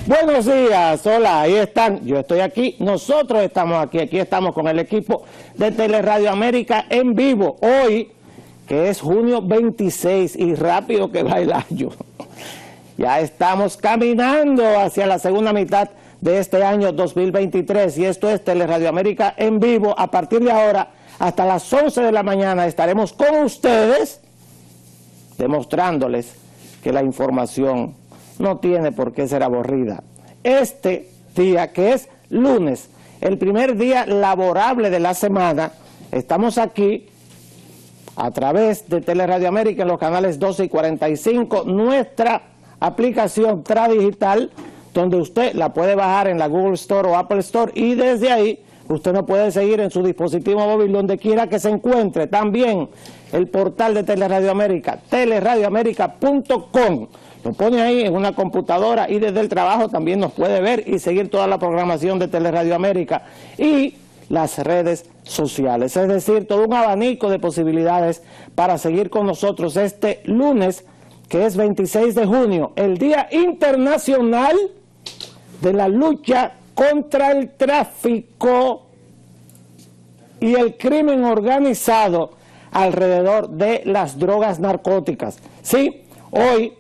Buenos días, hola, ahí están, yo estoy aquí, nosotros estamos aquí estamos con el equipo de Teleradio América en vivo, hoy que es junio 26 y rápido que va el año, ya estamos caminando hacia la segunda mitad de este año 2023 y esto es Teleradio América en vivo. A partir de ahora hasta las 11 de la mañana estaremos con ustedes demostrándoles que la información no tiene por qué ser aburrida. Este día, que es lunes, el primer día laborable de la semana, estamos aquí a través de Teleradio América en los canales 12 y 45, nuestra aplicación Tradigital, donde usted la puede bajar en la Google Store o Apple Store y desde ahí usted nos puede seguir en su dispositivo móvil donde quiera que se encuentre. También el portal de Teleradio América, teleradioamerica.com. Lo pone ahí en una computadora y desde el trabajo también nos puede ver y seguir toda la programación de Teleradio América y las redes sociales. Es decir, todo un abanico de posibilidades para seguir con nosotros este lunes, que es 26 de junio, el Día Internacional de la Lucha contra el Tráfico y el Crimen Organizado alrededor de las drogas narcóticas. Sí, hoy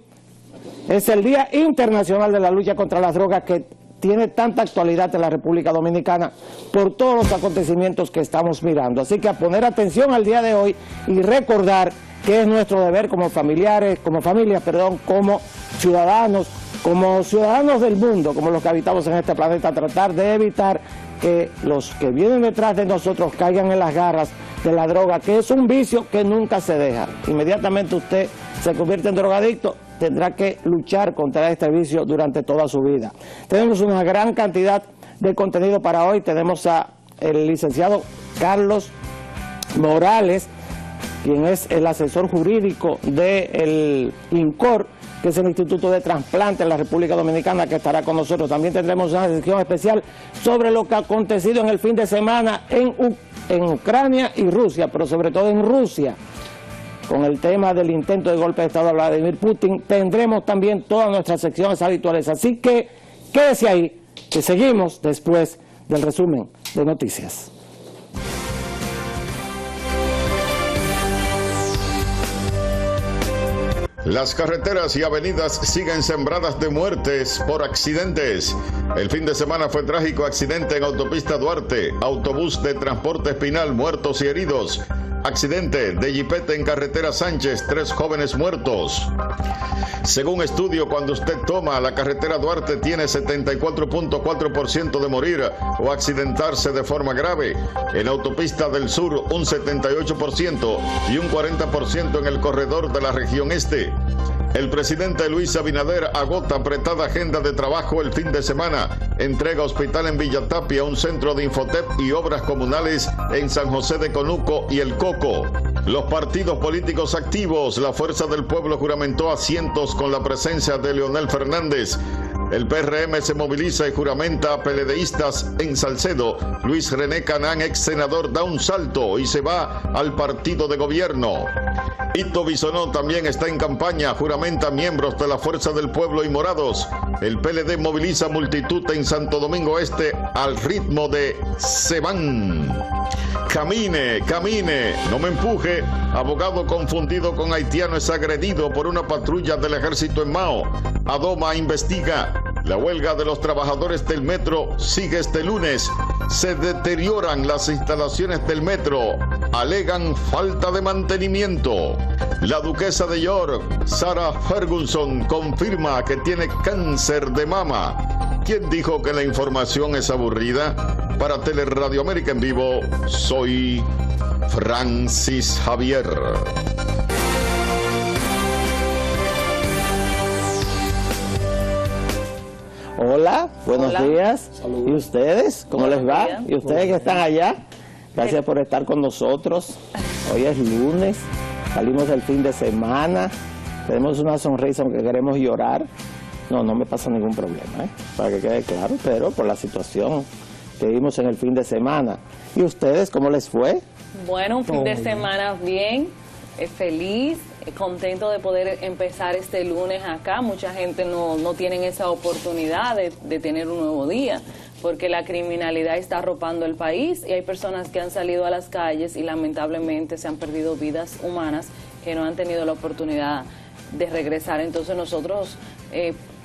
es el Día Internacional de la Lucha contra las Drogas, que tiene tanta actualidad en la República Dominicana por todos los acontecimientos que estamos mirando. Así que a poner atención al día de hoy y recordar que es nuestro deber como familias, como ciudadanos del mundo, como los que habitamos en este planeta, tratar de evitar que los que vienen detrás de nosotros caigan en las garras de la droga, que es un vicio que nunca se deja. Inmediatamente usted se convierte en drogadicto, tendrá que luchar contra este vicio durante toda su vida. Tenemos una gran cantidad de contenido para hoy. Tenemos al licenciado Carlos Morales, quien es el asesor jurídico del INCOR, que es el Instituto de Trasplante en la República Dominicana, que estará con nosotros. También tendremos una sección especial sobre lo que ha acontecido en el fin de semana en Ucrania y Rusia, pero sobre todo en Rusia, con el tema del intento de golpe de Estado de Vladimir Putin. Tendremos también todas nuestras secciones habituales, así que quédese ahí, que seguimos después del resumen de noticias. Las carreteras y avenidas siguen sembradas de muertes por accidentes. El fin de semana fue trágico accidente en autopista Duarte, autobús de transporte Espinal, muertos y heridos. Accidente de jipeta en carretera Sánchez, 3 jóvenes muertos. Según estudio, cuando usted toma la carretera Duarte tiene 74.4% de morir o accidentarse de forma grave. En autopista del sur un 78% y un 40% en el corredor de la región este. El presidente Luis Abinader agota apretada agenda de trabajo el fin de semana. Entrega hospital en Villa Tapia, un centro de Infotep y obras comunales en San José de Conuco y El Coco. Los partidos políticos activos, la Fuerza del Pueblo juramentó asientos con la presencia de Leonel Fernández. El PRM se moviliza y juramenta a PLDistas en Salcedo. Luis René Canán, ex senador, da un salto y se va al partido de gobierno. Hito Bisonó también está en campaña, juramenta miembros de la Fuerza del Pueblo y Morados. El PLD moviliza multitud en Santo Domingo Este al ritmo de Se Van. Camine, camine, no me empuje. Abogado confundido con haitiano es agredido por una patrulla del ejército en Mao. Adoma investiga. La huelga de los trabajadores del metro sigue este lunes. Se deterioran las instalaciones del metro. Alegan falta de mantenimiento. La duquesa de York, Sarah Ferguson, confirma que tiene cáncer de mama. ¿Quién dijo que la información es aburrida? Para Teleradio América en vivo, soy Francis Javier. Hola, buenos días. Saludos. ¿Y ustedes? ¿Cómo les va? Días. ¿Y ustedes que están allá? Gracias por estar con nosotros. Hoy es lunes, salimos del fin de semana, tenemos una sonrisa aunque queremos llorar. No me pasa ningún problema, para que quede claro, pero por la situación que vimos en el fin de semana. ¿Y ustedes cómo les fue? Bueno, un fin de semana bien, feliz, contento de poder empezar este lunes acá. Mucha gente no tiene esa oportunidad de tener un nuevo día, porque la criminalidad está arropando el país y hay personas que han salido a las calles y lamentablemente se han perdido vidas humanas que no han tenido la oportunidad de regresar. Entonces nosotros,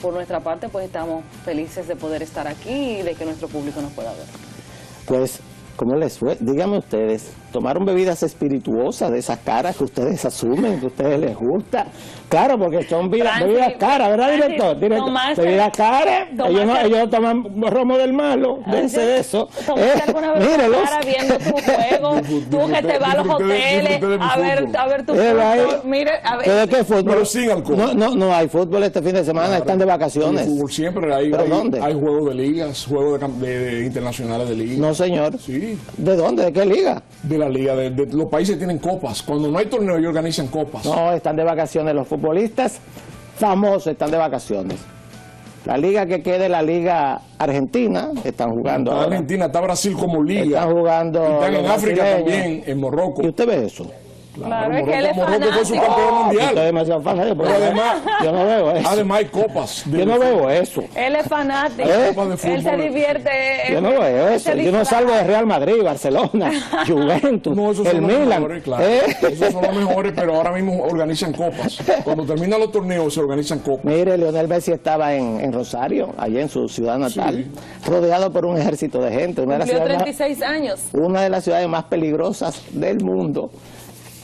por nuestra parte, pues estamos felices de poder estar aquí y de que nuestro público nos pueda ver. Pues, ¿cómo les fue? Díganme ustedes, ¿tomaron bebidas espirituosas de esas caras que ustedes asumen, que a ustedes les gusta? Claro, porque son bebidas caras, ¿verdad, director? Bebidas caras, ellos toman romo del malo, dense de eso. ¿Tomaste alguna vez cara viendo tu juego? Tú que te vas a los hoteles a ver tu fútbol. Mire, a ver. ¿Qué fútbol? Pero sin alcohol. No hay fútbol este fin de semana, claro, están de vacaciones. Fútbol siempre hay. ¿Pero dónde? Hay juegos de ligas, juegos de internacionales de ligas. No, señor. Sí. ¿De dónde? ¿De qué liga? De la liga, de los países tienen copas. Cuando no hay torneo, ellos organizan copas. No, están de vacaciones los futbolistas famosos, están de vacaciones. La liga que quede, la liga argentina, están jugando. Está Argentina, está Brasil como liga. Están jugando. Están en África también, en Morocco. ¿Y usted ve eso? Claro, es que él es Morocco fue su campeón mundial. Usted es demasiado fanático, pero además, yo no veo eso. Además hay copas. Yo no veo eso. Él es fanático. Él se divierte. Yo no veo eso. Yo no salgo de Real Madrid, Barcelona, Juventus, no, esos el son Milan. Los mejores, claro. Esos son los mejores, pero ahora mismo organizan copas. Cuando terminan los torneos se organizan copas. Mire, Lionel Messi estaba en Rosario, allá en su ciudad natal, rodeado por un ejército de gente. Cumplió 36 años. Una de las ciudades más peligrosas del mundo.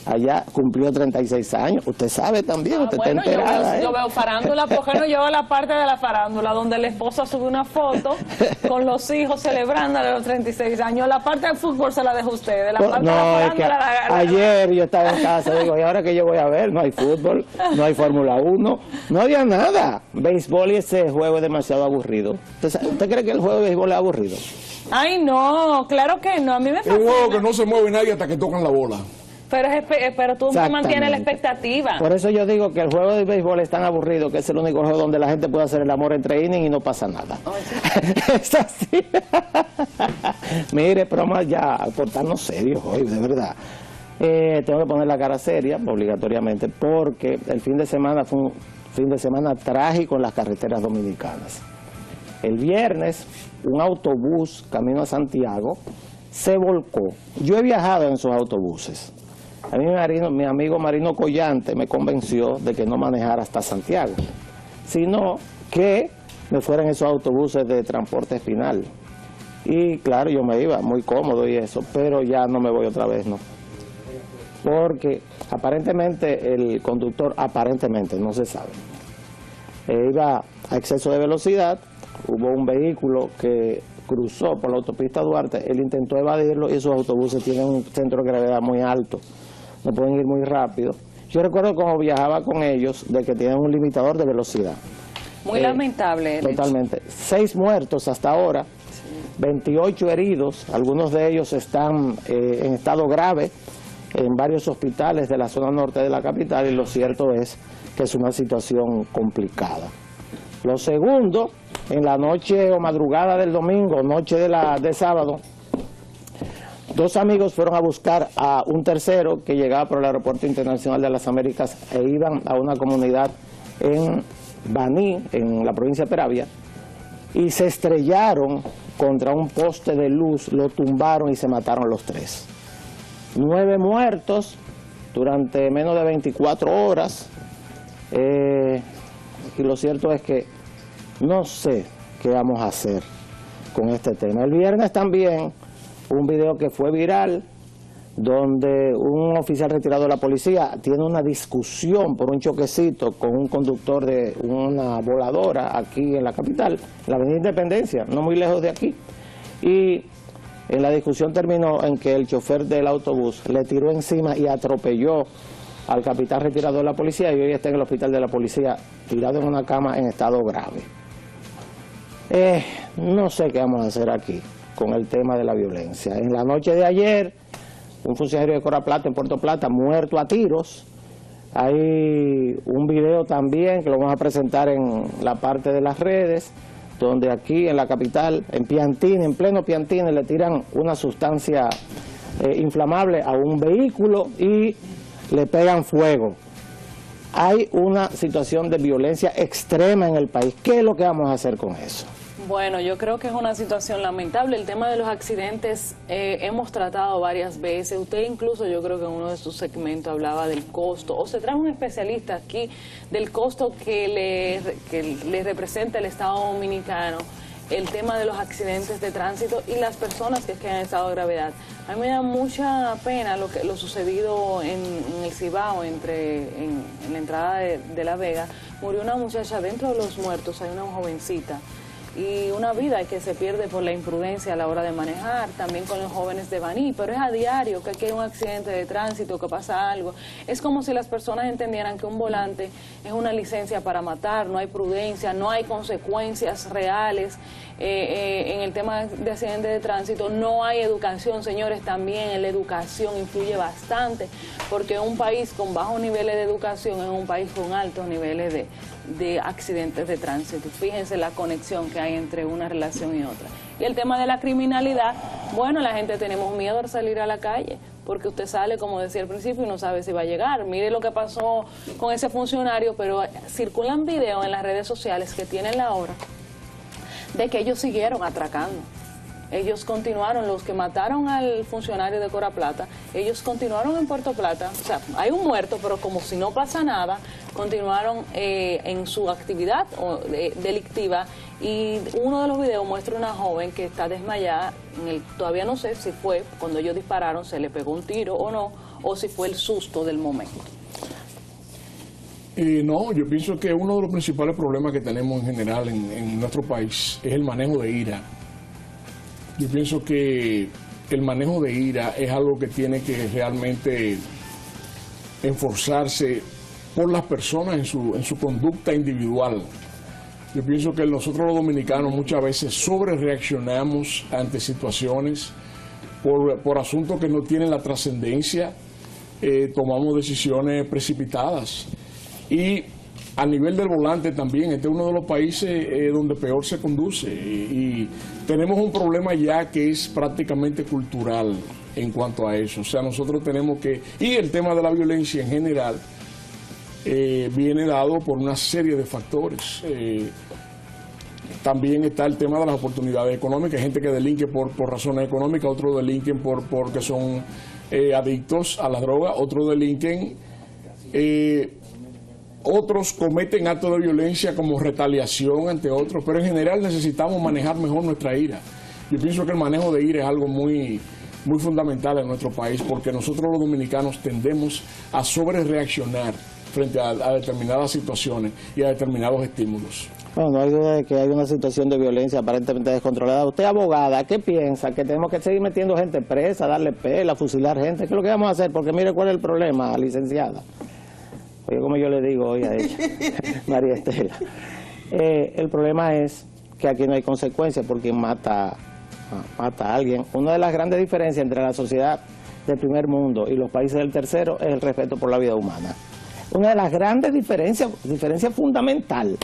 Allá cumplió 36 años. Usted sabe también, usted está enterada. Yo veo farándula, porque no llevo la parte de la farándula, donde la esposa sube una foto con los hijos celebrando los 36 años. La parte del fútbol se la dejo a ustedes. La parte de la farándula, ayer yo estaba en casa, digo, ¿y ahora qué yo voy a ver? No hay fútbol, no hay Fórmula 1, no había nada. Béisbol y ese juego es demasiado aburrido. ¿Usted cree que el juego de béisbol es aburrido? Ay, no, claro que no. A mí me fascina. Es un juego que no se mueve nadie hasta que tocan la bola. Pero tú mantienes la expectativa. Por eso yo digo que el juego de béisbol es tan aburrido que es el único juego donde la gente puede hacer el amor entre innings y no pasa nada. Oh, sí. Es así. Mire, pero más ya, portarnos serios hoy, de verdad. Tengo que poner la cara seria, obligatoriamente, porque el fin de semana fue un fin de semana trágico en las carreteras dominicanas. El viernes, un autobús camino a Santiago se volcó. Yo he viajado en esos autobuses. A mí mi amigo Marino Collante me convenció de que no manejara hasta Santiago, sino que me fuera en esos autobuses de transporte espinal. Y claro, yo me iba muy cómodo y eso, pero ya no me voy otra vez, ¿no? Porque aparentemente el conductor, no se sabe, iba a exceso de velocidad. Hubo un vehículo que cruzó por la autopista Duarte, él intentó evadirlo y esos autobuses tienen un centro de gravedad muy alto, no pueden ir muy rápido. Yo recuerdo cuando viajaba con ellos de que tienen un limitador de velocidad. Muy lamentable. Totalmente. 6 muertos hasta ahora, 28 heridos, algunos de ellos están en estado grave en varios hospitales de la zona norte de la capital y lo cierto es que es una situación complicada. Lo segundo, en la noche o madrugada del domingo, noche de sábado, 2 amigos fueron a buscar a un tercero que llegaba por el Aeropuerto Internacional de las Américas e iban a una comunidad en Baní, en la provincia de Peravia, y se estrellaron contra un poste de luz, lo tumbaron y se mataron los 3. 9 muertos durante menos de 24 horas. Y lo cierto es que no sé qué vamos a hacer con este tema. El viernes también un video que fue viral donde un oficial retirado de la policía tiene una discusión por un choquecito con un conductor de una voladora aquí en la capital, en la avenida Independencia, no muy lejos de aquí. Y en la discusión terminó en que el chofer del autobús le tiró encima y atropelló al capitán retirado de la policía y hoy está en el hospital de la policía tirado en una cama en estado grave. No sé qué vamos a hacer aquí con el tema de la violencia. En la noche de ayer, un funcionario de Cora Plata en Puerto Plata muerto a tiros. Hay un video también que lo vamos a presentar en la parte de las redes, donde aquí en la capital, en Piantini, en pleno Piantini, le tiran una sustancia inflamable a un vehículo y le pegan fuego. hay una situación de violencia extrema en el país. ¿Qué es lo que vamos a hacer con eso? Bueno, yo creo que es una situación lamentable. El tema de los accidentes hemos tratado varias veces. Usted incluso, yo creo que en uno de sus segmentos hablaba del costo, o se trae un especialista aquí del costo que le representa el Estado Dominicano el tema de los accidentes de tránsito y las personas que quedan en estado de gravedad. A mí me da mucha pena lo sucedido en el Cibao, en la entrada de La Vega. Murió una muchacha, dentro de los muertos hay una jovencita, y una vida que se pierde por la imprudencia a la hora de manejar, también con los jóvenes de Baní, pero es a diario que aquí hay un accidente de tránsito, que pasa algo. Es como si las personas entendieran que un volante es una licencia para matar, no hay prudencia, no hay consecuencias reales. En el tema de accidentes de tránsito no hay educación, señores, también la educación influye bastante, porque un país con bajos niveles de educación es un país con altos niveles de accidentes de tránsito. Fíjense la conexión que hay entre una relación y otra. Y el tema de la criminalidad, bueno, la gente tenemos miedo de salir a la calle, porque usted sale, como decía al principio, y no sabe si va a llegar. Mire lo que pasó con ese funcionario, pero circulan videos en las redes sociales que tienen la hora de que ellos siguieron atracando. Ellos continuaron, los que mataron al funcionario de Cora Plata, ellos continuaron en Puerto Plata, o sea, hay un muerto, pero como si no pasa nada, continuaron en su actividad delictiva, y uno de los videos muestra una joven que está desmayada, todavía no sé si fue, cuando ellos dispararon, se le pegó un tiro o no, o si fue el susto del momento. No, yo pienso que uno de los principales problemas que tenemos en general en nuestro país es el manejo de ira. Yo pienso que el manejo de ira es algo que tiene que realmente enforzarse por las personas en su conducta individual. Yo pienso que nosotros los dominicanos muchas veces sobrereaccionamos ante situaciones por asuntos que no tienen la trascendencia, tomamos decisiones precipitadas. Y a nivel del volante también, este es uno de los países donde peor se conduce, y tenemos un problema ya que es prácticamente cultural en cuanto a eso. O sea, nosotros tenemos que, y el tema de la violencia en general viene dado por una serie de factores. También está el tema de las oportunidades económicas, hay gente que delinque por razones económicas, otros delinquen porque son adictos a la droga, otros delinquen... Otros cometen actos de violencia como retaliación ante otros, pero en general necesitamos manejar mejor nuestra ira. Yo pienso que el manejo de ira es algo muy fundamental en nuestro país, porque nosotros los dominicanos tendemos a sobrereaccionar frente a determinadas situaciones y a determinados estímulos. Bueno, no hay duda de que hay una situación de violencia aparentemente descontrolada. Usted, abogada, ¿qué piensa? ¿Que tenemos que seguir metiendo gente presa, darle pela, fusilar gente? ¿Qué es lo que vamos a hacer? Porque mire cuál es el problema, licenciada. Oye, como yo le digo hoy a ella, María Estela. El problema es que aquí no hay consecuencias por quien mata a alguien. Una de las grandes diferencias entre la sociedad del primer mundo y los países del tercero es el respeto por la vida humana. Una de las grandes diferencia fundamental.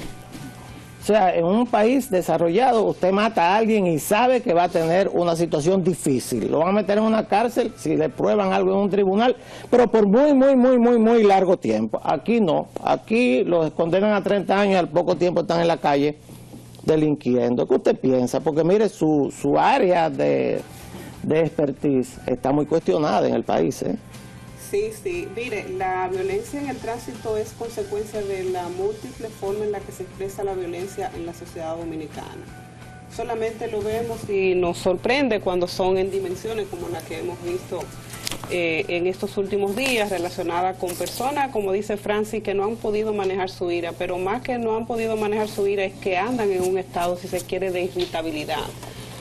O sea, en un país desarrollado usted mata a alguien y sabe que va a tener una situación difícil. Lo van a meter en una cárcel si le prueban algo en un tribunal, pero por muy largo tiempo. Aquí no. Aquí los condenan a 30 años y al poco tiempo están en la calle delinquiendo. ¿Qué usted piensa? Porque mire, su área de expertise está muy cuestionada en el país, ¿eh? Sí, mire, la violencia en el tránsito es consecuencia de la múltiple forma en la que se expresa la violencia en la sociedad dominicana. Solamente lo vemos y nos sorprende cuando son en dimensiones como la que hemos visto en estos últimos días, relacionada con personas, como dice Francis, que no han podido manejar su ira, pero más que no han podido manejar su ira es que andan en un estado, si se quiere, de irritabilidad.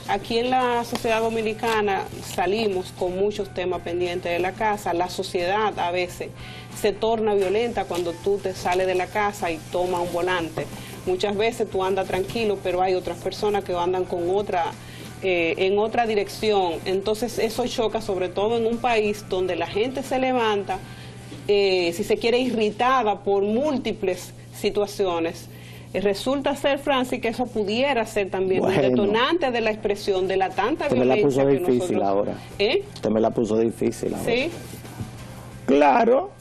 Aquí en la sociedad dominicana salimos con muchos temas pendientes de la casa. La sociedad a veces se torna violenta cuando tú te sales de la casa y tomas un volante. Muchas veces tú andas tranquilo, pero hay otras personas que andan con en otra dirección. Entonces eso choca, sobre todo en un país donde la gente se levanta, si se quiere, irritada por múltiples situaciones. Resulta ser, Francis, que eso pudiera ser también un detonante de la expresión de la tanta violencia. Usted me la puso difícil ahora. Usted me la puso difícil ahora. ¿Sí? Claro,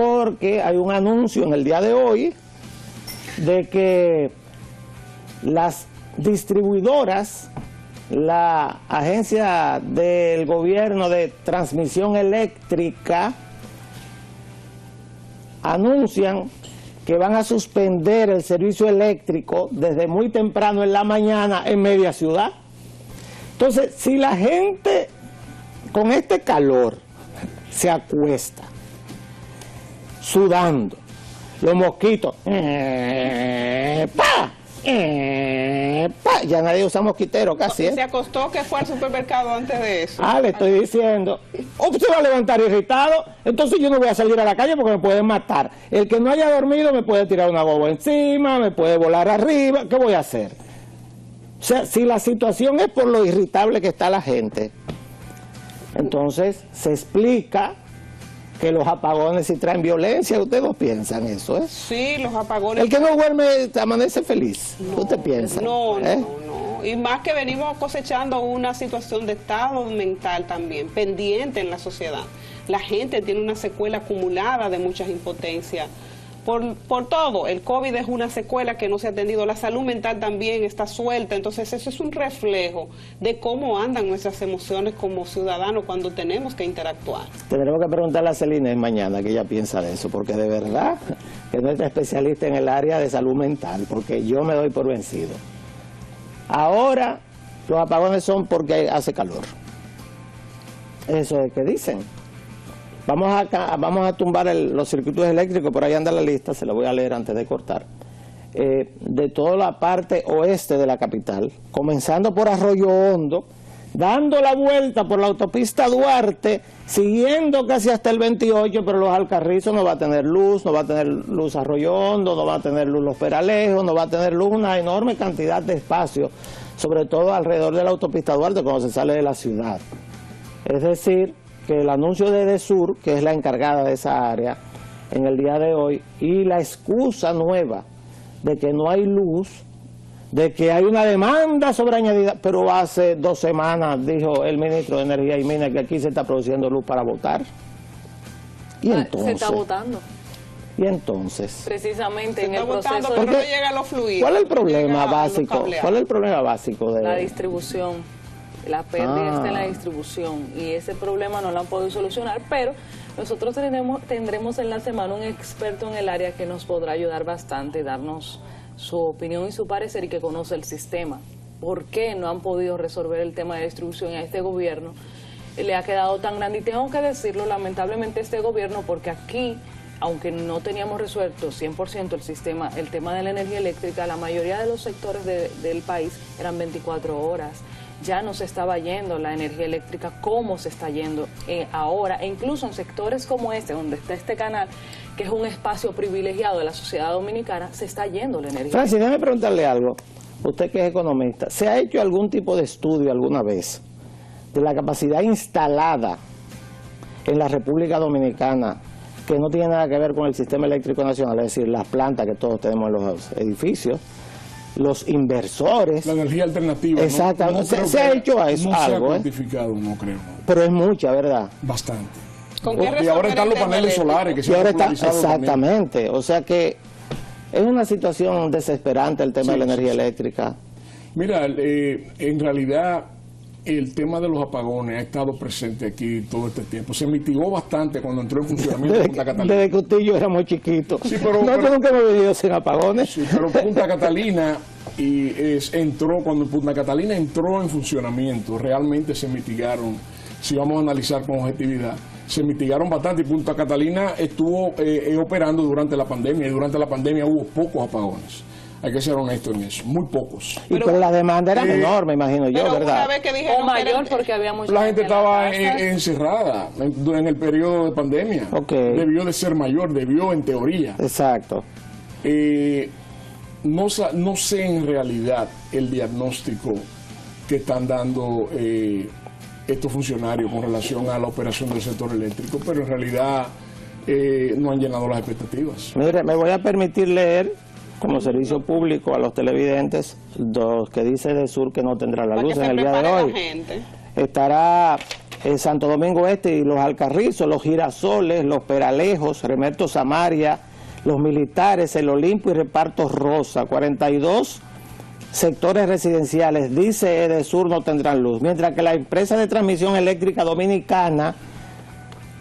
porque hay un anuncio en el día de hoy de que las distribuidoras, la agencia del gobierno de transmisión eléctrica, anuncian que van a suspender el servicio eléctrico desde muy temprano en la mañana en media ciudad. Entonces, si la gente con este calor se acuesta sudando, los mosquitos, ya nadie usa mosquitero casi. Se acostó que fue al supermercado antes de eso. Le estoy diciendo, usted va a levantar irritado, entonces yo no voy a salir a la calle porque me pueden matar. El que no haya dormido me puede tirar una boba encima, me puede volar arriba, ¿qué voy a hacer? O sea, si la situación es por lo irritable que está la gente, entonces se explica que los apagones sí traen violencia. ¿Ustedes no piensan eso, eh? Sí, los apagones. El que no duerme amanece feliz. No, ¿Usted piensa? No. Y más que venimos cosechando una situación de estado mental también, pendiente en la sociedad. La gente tiene una secuela acumulada de muchas impotencias. Por todo, el COVID es una secuela que no se ha atendido, la salud mental también está suelta, entonces eso es un reflejo de cómo andan nuestras emociones como ciudadanos cuando tenemos que interactuar. Tendremos que preguntarle a Celina mañana que ella piensa de eso, porque de verdad que no es especialista en el área de salud mental, porque yo me doy por vencido. Ahora los apagones son porque hace calor. Eso es que dicen. Vamos a tumbar los circuitos eléctricos, por ahí anda la lista, se la voy a leer antes de cortar, de toda la parte oeste de la capital, comenzando por Arroyo Hondo, dando la vuelta por la autopista Duarte, siguiendo casi hasta el 28, pero los Alcarrizos no va a tener luz Arroyo Hondo, no va a tener luz Los Peralejos, no va a tener luz una enorme cantidad de espacio, sobre todo alrededor de la autopista Duarte cuando se sale de la ciudad. Es decir, que el anuncio de EDESUR, que es la encargada de esa área, en el día de hoy, y la excusa nueva de que no hay luz, de que hay una demanda sobreañadida, pero hace 2 semanas dijo el ministro de Energía y Minas que aquí se está produciendo luz para votar. Y entonces, se está votando. Y entonces, precisamente se en está el proceso, votando, pero no llega a los fluidos. ¿cuál es el problema básico? ¿Cuál es el problema básico de la distribución? La pérdida está en la distribución y ese problema no lo han podido solucionar, pero nosotros tendremos en la semana un experto en el área que nos podrá ayudar bastante, darnos su opinión y su parecer y que conoce el sistema. ¿Por qué no han podido resolver el tema de distribución a este gobierno? Le ha quedado tan grande y tengo que decirlo, lamentablemente este gobierno, porque aquí, aunque no teníamos resuelto 100% el sistema, el tema de la energía eléctrica, la mayoría de los sectores del país eran 24 horas. Ya no se estaba yendo la energía eléctrica como se está yendo ahora, e incluso en sectores como este, donde está este canal, que es un espacio privilegiado de la sociedad dominicana, se está yendo la energía. Francis, déjeme preguntarle algo, usted que es economista, ¿se ha hecho algún tipo de estudio alguna vez de la capacidad instalada en la República Dominicana que no tiene nada que ver con el sistema eléctrico nacional, es decir, las plantas que todos tenemos en los edificios, los inversores? La energía alternativa. Exactamente. ¿Se ha hecho eso? No algo, se ha cuantificado, no creo. Pero es mucha, ¿verdad? Bastante. Y ahora están los paneles solares que se han popularizado. Exactamente. También. O sea que es una situación desesperante el tema de la energía eléctrica. Mira, en realidad el tema de los apagones ha estado presente aquí todo este tiempo. Se mitigó bastante cuando entró en funcionamiento Punta Catalina. Desde que usted y yo era muy chiquito. Sí, pero nunca hemos vivido sin apagones. Sí, pero Punta Catalina cuando Punta Catalina entró en funcionamiento, realmente se mitigaron, si vamos a analizar con objetividad, se mitigaron bastante y Punta Catalina estuvo operando durante la pandemia y durante la pandemia hubo pocos apagones. Hay que ser honesto en eso, muy pocos. Pero la demanda era menor, me imagino yo, ¿verdad? Una vez que dijeron o mayor porque había mucha la gente estaba encerrada en el periodo de pandemia. Okay. Debió de ser mayor, debió en teoría. Exacto. No sé en realidad el diagnóstico que están dando estos funcionarios con relación a la operación del sector eléctrico, pero en realidad no han llenado las expectativas. Mire, me voy a permitir leer como servicio público a los televidentes los que dice EDESUR que no tendrá la luz en el día de hoy. Estará Santo Domingo Este y los Alcarrizos, los Girasoles, los Peralejos, Remerto Samaria, los Militares, el Olimpo y Reparto Rosa, 42 sectores residenciales, dice EDESUR, no tendrán luz, mientras que la empresa de transmisión eléctrica dominicana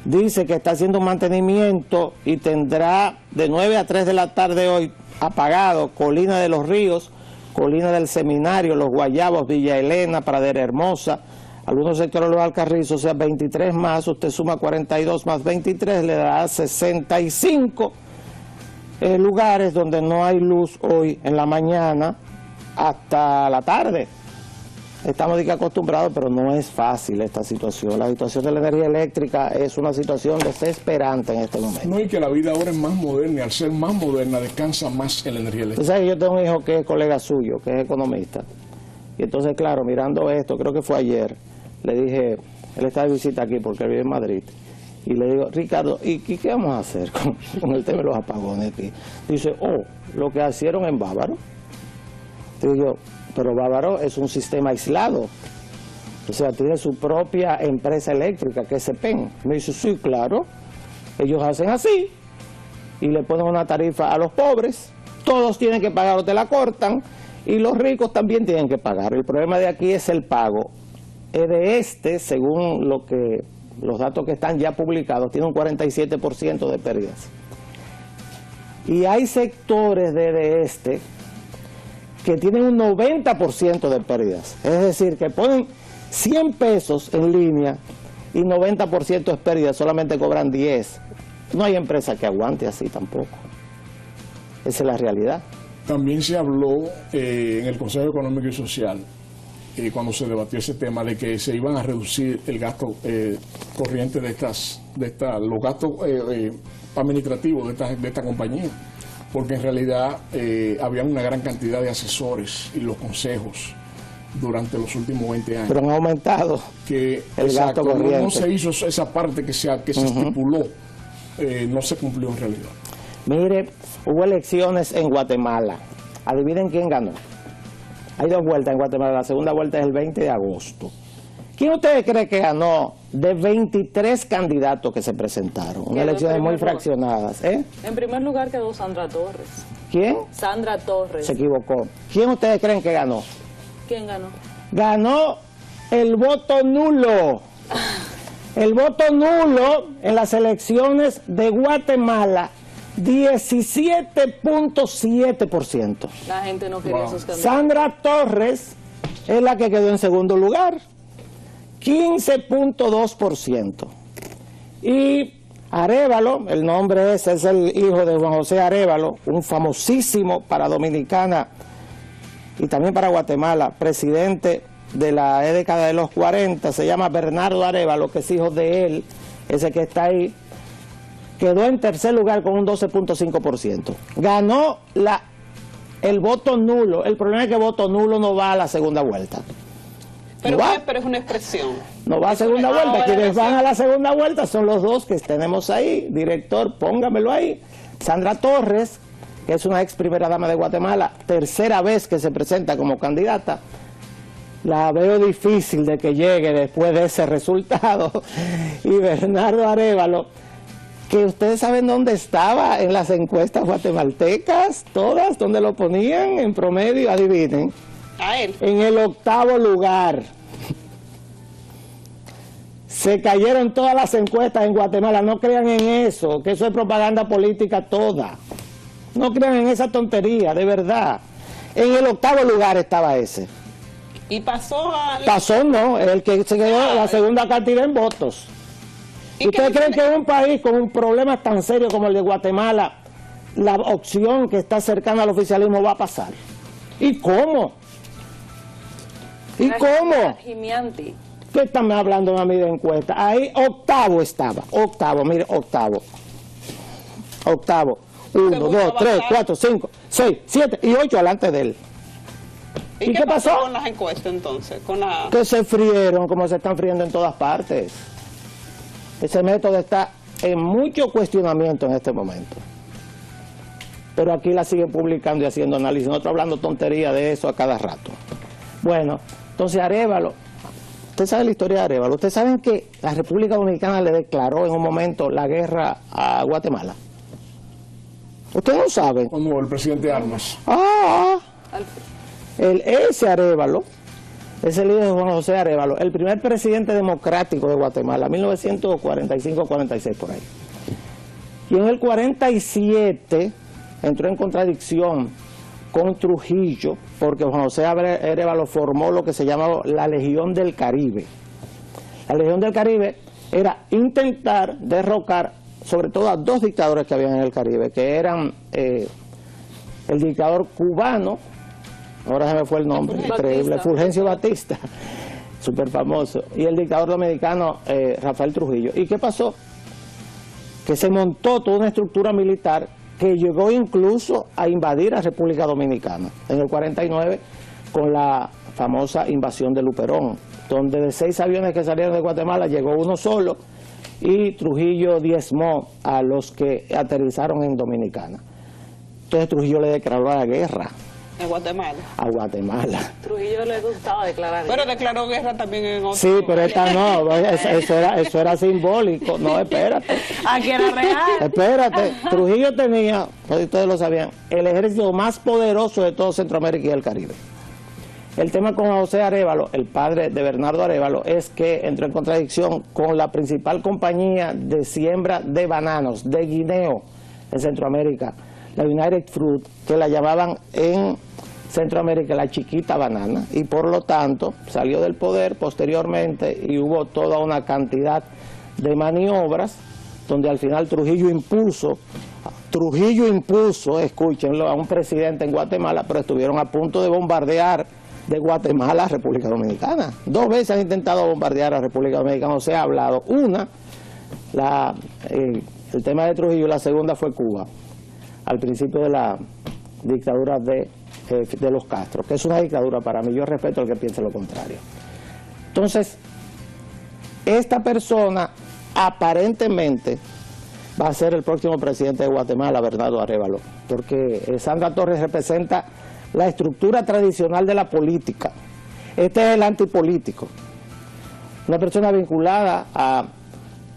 dice que está haciendo un mantenimiento y tendrá de 9 a 3 de la tarde hoy apagado Colina de los Ríos, Colina del Seminario, Los Guayabos, Villa Elena, Pradera Hermosa, algunos sectores de los Alcarrizos, o sea, 23 más, usted suma 42 más 23, le da 65 lugares donde no hay luz hoy en la mañana hasta la tarde. Estamos acostumbrados, pero no es fácil esta situación. La situación de la energía eléctrica es una situación desesperante en este momento. No, y que la vida ahora es más moderna, y al ser más moderna descansa más en la energía eléctrica. Usted sabe que yo tengo un hijo que es colega suyo, que es economista. Y entonces, claro, mirando esto, creo que fue ayer, le dije, él está de visita aquí porque él vive en Madrid, y le digo, Ricardo, ¿y qué vamos a hacer con el tema de los apagones aquí? Dice, lo que hicieron en Bávaro. Digo yo, pero Bávaro es un sistema aislado, o sea, tiene su propia empresa eléctrica, que es CEPEN. Me dice, sí, claro, ellos hacen así, y le ponen una tarifa a los pobres, todos tienen que pagar o te la cortan, y los ricos también tienen que pagar. El problema de aquí es el pago. Según los datos que están ya publicados, tiene un 47% de pérdidas. Y hay sectores de que tienen un 90% de pérdidas. Es decir, que ponen 100 pesos en línea y 90% es pérdida, solamente cobran 10. No hay empresa que aguante así tampoco. Esa es la realidad. También se habló en el Consejo Económico y Social, cuando se debatió ese tema, de que se iban a reducir el gasto corriente los gastos administrativos de esta compañía, porque en realidad había una gran cantidad de asesores y los consejos durante los últimos 20 años. Pero han aumentado que el gasto corriente. No se hizo esa parte que se estipuló, no se cumplió en realidad. Mire, hubo elecciones en Guatemala. Adivinen quién ganó. Hay 2 vueltas en Guatemala, la segunda vuelta es el 20 de agosto. ¿Quién ustedes creen que ganó de 23 candidatos que se presentaron? Unas elecciones muy fraccionadas. En primer lugar quedó Sandra Torres. ¿Quién? Sandra Torres. Se equivocó. ¿Quién ustedes creen que ganó? ¿Quién ganó? Ganó el voto nulo. El voto nulo en las elecciones de Guatemala, 17.7%. La gente no quería esos candidatos. Sandra Torres es la que quedó en segundo lugar, 15.2%. Y Arévalo, el nombre es el hijo de Juan José Arévalo, un famosísimo para Dominicana y también para Guatemala, presidente de la década de los 40, se llama Bernardo Arévalo, que es hijo de él, ese que está ahí. Quedó en tercer lugar con un 12.5%. Ganó el voto nulo. El problema es que el voto nulo no va a la segunda vuelta. Pero, pero es una expresión. No va a segunda vuelta. Quienes van a la segunda vuelta son los dos que tenemos ahí. Director, póngamelo ahí. Sandra Torres, que es una ex primera dama de Guatemala, tercera vez que se presenta como candidata. La veo difícil de que llegue después de ese resultado. Y Bernardo Arévalo, que ustedes saben dónde estaba en las encuestas guatemaltecas, todas, donde lo ponían en promedio, adivinen. A él. En el 8º lugar. Se cayeron todas las encuestas en Guatemala, no crean en eso, que eso es propaganda política toda. No crean en esa tontería, de verdad. En el 8º lugar estaba ese. Y pasó a... Pasó no, el que se quedó la segunda cantidad en votos. ¿Ustedes creen que en un país con un problema tan serio como el de Guatemala, la opción que está cercana al oficialismo va a pasar? ¿Y cómo? ¿Y cómo? ¿Qué están hablando a mí de encuesta? Ahí 8º estaba, 8º, mire, 8º. 8º. 1, 2, 3, 4, 5, 6, 7 y 8 delante de él. ¿Y qué pasó con las encuestas entonces? Que se frieron como se están friendo en todas partes. Ese método está en mucho cuestionamiento en este momento. Pero aquí la siguen publicando y haciendo análisis. Nosotros hablando tontería de eso a cada rato. Bueno, entonces Arévalo usted sabe la historia de Arévalo. Ustedes saben que la República Dominicana le declaró en un momento la guerra a Guatemala. Ustedes no saben. Como el presidente Armas. Ese Arévalo, ese líder de Juan José Arévalo, el primer presidente democrático de Guatemala, 1945-46 por ahí. Y en el 47 entró en contradicción con Trujillo, porque Juan José Arévalo formó lo que se llamaba la Legión del Caribe. La Legión del Caribe era intentar derrocar sobre todo a dos dictadores que habían en el Caribe, que eran el dictador cubano, ahora se me fue el nombre, increíble, Fulgencio Batista, súper famoso, y el dictador dominicano Rafael Trujillo. ¿Y qué pasó? Que se montó toda una estructura militar que llegó incluso a invadir a República Dominicana en el 49 con la famosa invasión de Luperón, donde de 6 aviones que salieron de Guatemala llegó uno solo y Trujillo diezmó a los que aterrizaron en Dominicana. Entonces Trujillo le declaró la guerra ¿En Guatemala? a Guatemala. Trujillo le gustaba declarar. Pero declaró guerra también en otro. Sí, pero esta no, eso era simbólico. No, espérate. Aquí era real. Espérate, Trujillo tenía, pues ustedes lo sabían, el ejército más poderoso de todo Centroamérica y el Caribe. El tema con José Arévalo, el padre de Bernardo Arévalo, es que entró en contradicción con la principal compañía de siembra de bananos, de guineo, en Centroamérica, la United Fruit, que la llamaban en Centroamérica la chiquita banana, y por lo tanto salió del poder posteriormente y hubo toda una cantidad de maniobras donde al final Trujillo impuso, escúchenlo, a un presidente en Guatemala, pero estuvieron a punto de bombardear de Guatemala a República Dominicana. 2 veces han intentado bombardear a República Dominicana, no se ha hablado. Una, el tema de Trujillo, la segunda fue Cuba, al principio de la dictadura de los Castro, que es una dictadura para mí, yo respeto al que piense lo contrario. Entonces, esta persona aparentemente va a ser el próximo presidente de Guatemala, Bernardo Arévalo, porque Sandra Torres representa la estructura tradicional de la política. Este es el antipolítico, una persona vinculada a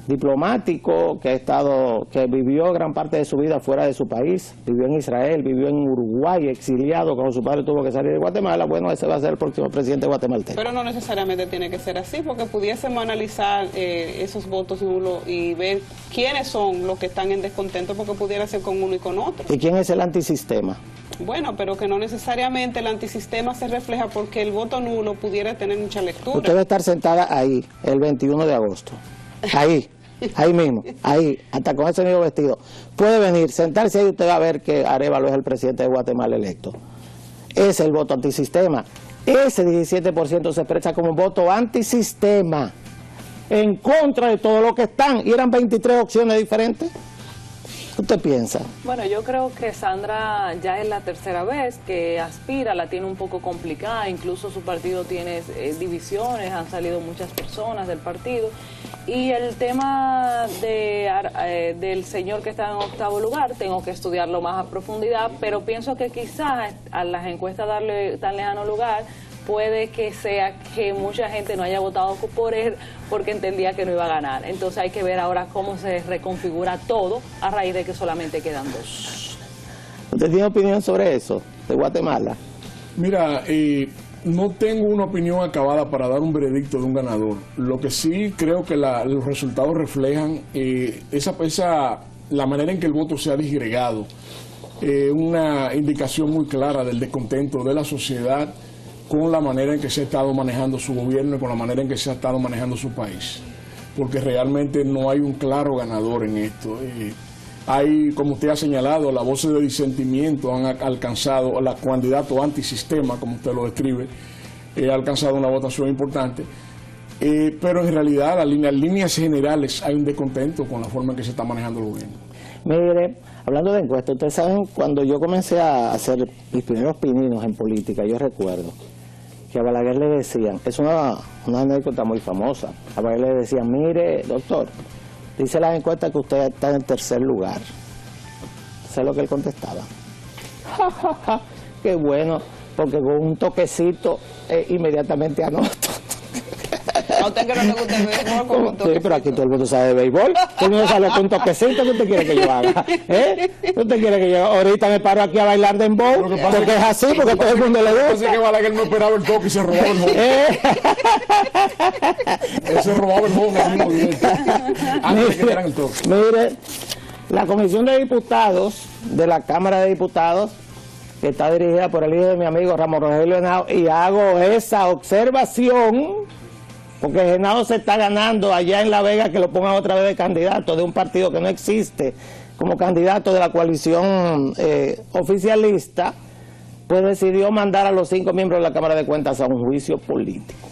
diplomático que vivió gran parte de su vida fuera de su país, vivió en Israel, vivió en Uruguay, exiliado cuando su padre tuvo que salir de Guatemala. Bueno, ese va a ser el próximo presidente guatemalteco. Pero no necesariamente tiene que ser así, porque pudiésemos analizar esos votos nulos y ver quiénes son los que están en descontento, porque pudiera ser con uno y con otro. ¿Y quién es el antisistema? Bueno, pero que no necesariamente el antisistema se refleja porque el voto nulo pudiera tener mucha lectura. Usted va a estar sentada ahí el 21 de agosto. Ahí mismo, ahí, hasta con ese mismo vestido. Puede venir, sentarse ahí y usted va a ver que Arévalo es el presidente de Guatemala electo. Ese es el voto antisistema. Ese 17% se expresa como un voto antisistema, en contra de todo lo que están, y eran 23 opciones diferentes. ¿Usted piensa? Bueno, yo creo que Sandra ya es la tercera vez que aspira, la tiene un poco complicada, incluso su partido tiene divisiones, han salido muchas personas del partido, y el tema del señor que está en 8º lugar, tengo que estudiarlo más a profundidad, pero pienso que quizás a las encuestas darle tan lejano lugar, puede que sea que mucha gente no haya votado por él porque entendía que no iba a ganar. Entonces hay que ver ahora cómo se reconfigura todo a raíz de que solamente quedan 2. ¿Usted tiene opinión sobre eso, de Guatemala? Mira, no tengo una opinión acabada para dar un veredicto de un ganador. Lo que sí creo que los resultados reflejan la manera en que el voto se ha disgregado, una indicación muy clara del descontento de la sociedad con la manera en que se ha estado manejando su gobierno y con la manera en que se ha estado manejando su país, porque realmente no hay un claro ganador en esto. Hay, como usted ha señalado, las voces de disentimiento han alcanzado, la candidato antisistema, como usted lo describe, ha alcanzado una votación importante, pero en realidad en líneas generales hay un descontento con la forma en que se está manejando el gobierno. Mire, hablando de encuestas, ustedes saben, cuando yo comencé a hacer mis primeros pininos en política, yo recuerdo que a Balaguer le decían, es una anécdota muy famosa, a Balaguer le decían, mire, doctor, dice las encuestas que usted está en 3er lugar. ¿Sabe lo que él contestaba? Ja, ja, ja, qué bueno, porque con un toquecito inmediatamente anoto. A usted que no le gusta el béisbol, con un Sí, pero aquí todo el mundo sabe de béisbol. Todo el mundo sabe con un toquecito. ¿Qué usted quiere que yo haga? ¿Qué usted quiere que yo haga? Ahorita me paro aquí a bailar dembow, porque es así, porque todo el mundo le gusta. Así que Balaguer no esperaba el toque y se robaba el home. Él se robaba el home al mismo directo, antes de que dieran el toque. Mire, la Comisión de Diputados de la Cámara de Diputados, que está dirigida por el hijo de mi amigo Ramón Rogelio Henao, y hago esa observación, porque Henao se está ganando allá en La Vega que lo pongan otra vez de candidato de un partido que no existe como candidato de la coalición oficialista, pues decidió mandar a los 5 miembros de la Cámara de Cuentas a un juicio político.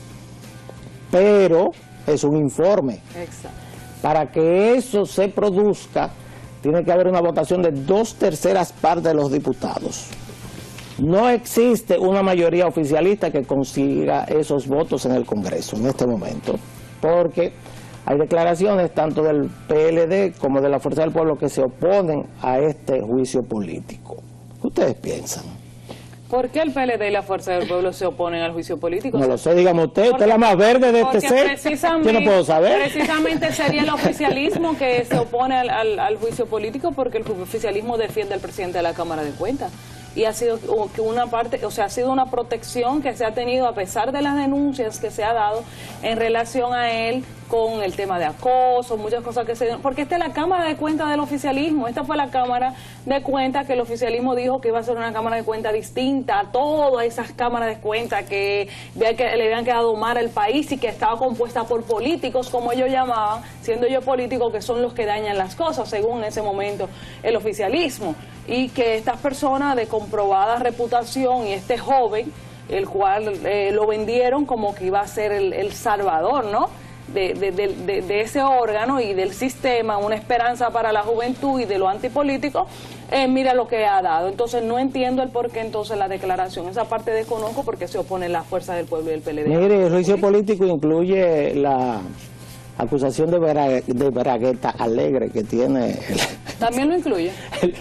Pero es un informe. Exacto. Para que eso se produzca, tiene que haber una votación de 2/3 partes de los diputados. No existe una mayoría oficialista que consiga esos votos en el Congreso en este momento, porque hay declaraciones tanto del PLD como de la Fuerza del Pueblo que se oponen a este juicio político. ¿Qué ustedes piensan? ¿Por qué el PLD y la Fuerza del Pueblo se oponen al juicio político? No lo sé, dígame usted es la más verde de este set. Yo no puedo saber. Precisamente sería el oficialismo que se opone al juicio político, porque el oficialismo defiende al presidente de la Cámara de Cuentas. Y ha sido una parte, o sea, ha sido una protección que se ha tenido a pesar de las denuncias que se ha dado en relación a él con el tema de acoso, muchas cosas que se dieron, porque esta es la Cámara de Cuentas del oficialismo, esta fue la Cámara de Cuentas que el oficialismo dijo que iba a ser una Cámara de Cuentas distinta a todas esas cámaras de cuentas que le habían quedado mal al país y que estaba compuesta por políticos, como ellos llamaban, siendo ellos políticos que son los que dañan las cosas, según en ese momento el oficialismo, y que estas personas de comprobada reputación y este joven, el cual lo vendieron como que iba a ser el salvador, ¿no?, de ese órgano y del sistema, una esperanza para la juventud y de lo antipolítico, mira lo que ha dado. Entonces no entiendo el por qué entonces la declaración, esa parte desconozco porque se opone la Fuerza del Pueblo y el PLD. Mire, el juicio político incluye la acusación de bragueta alegre que tiene. ¿También lo incluye?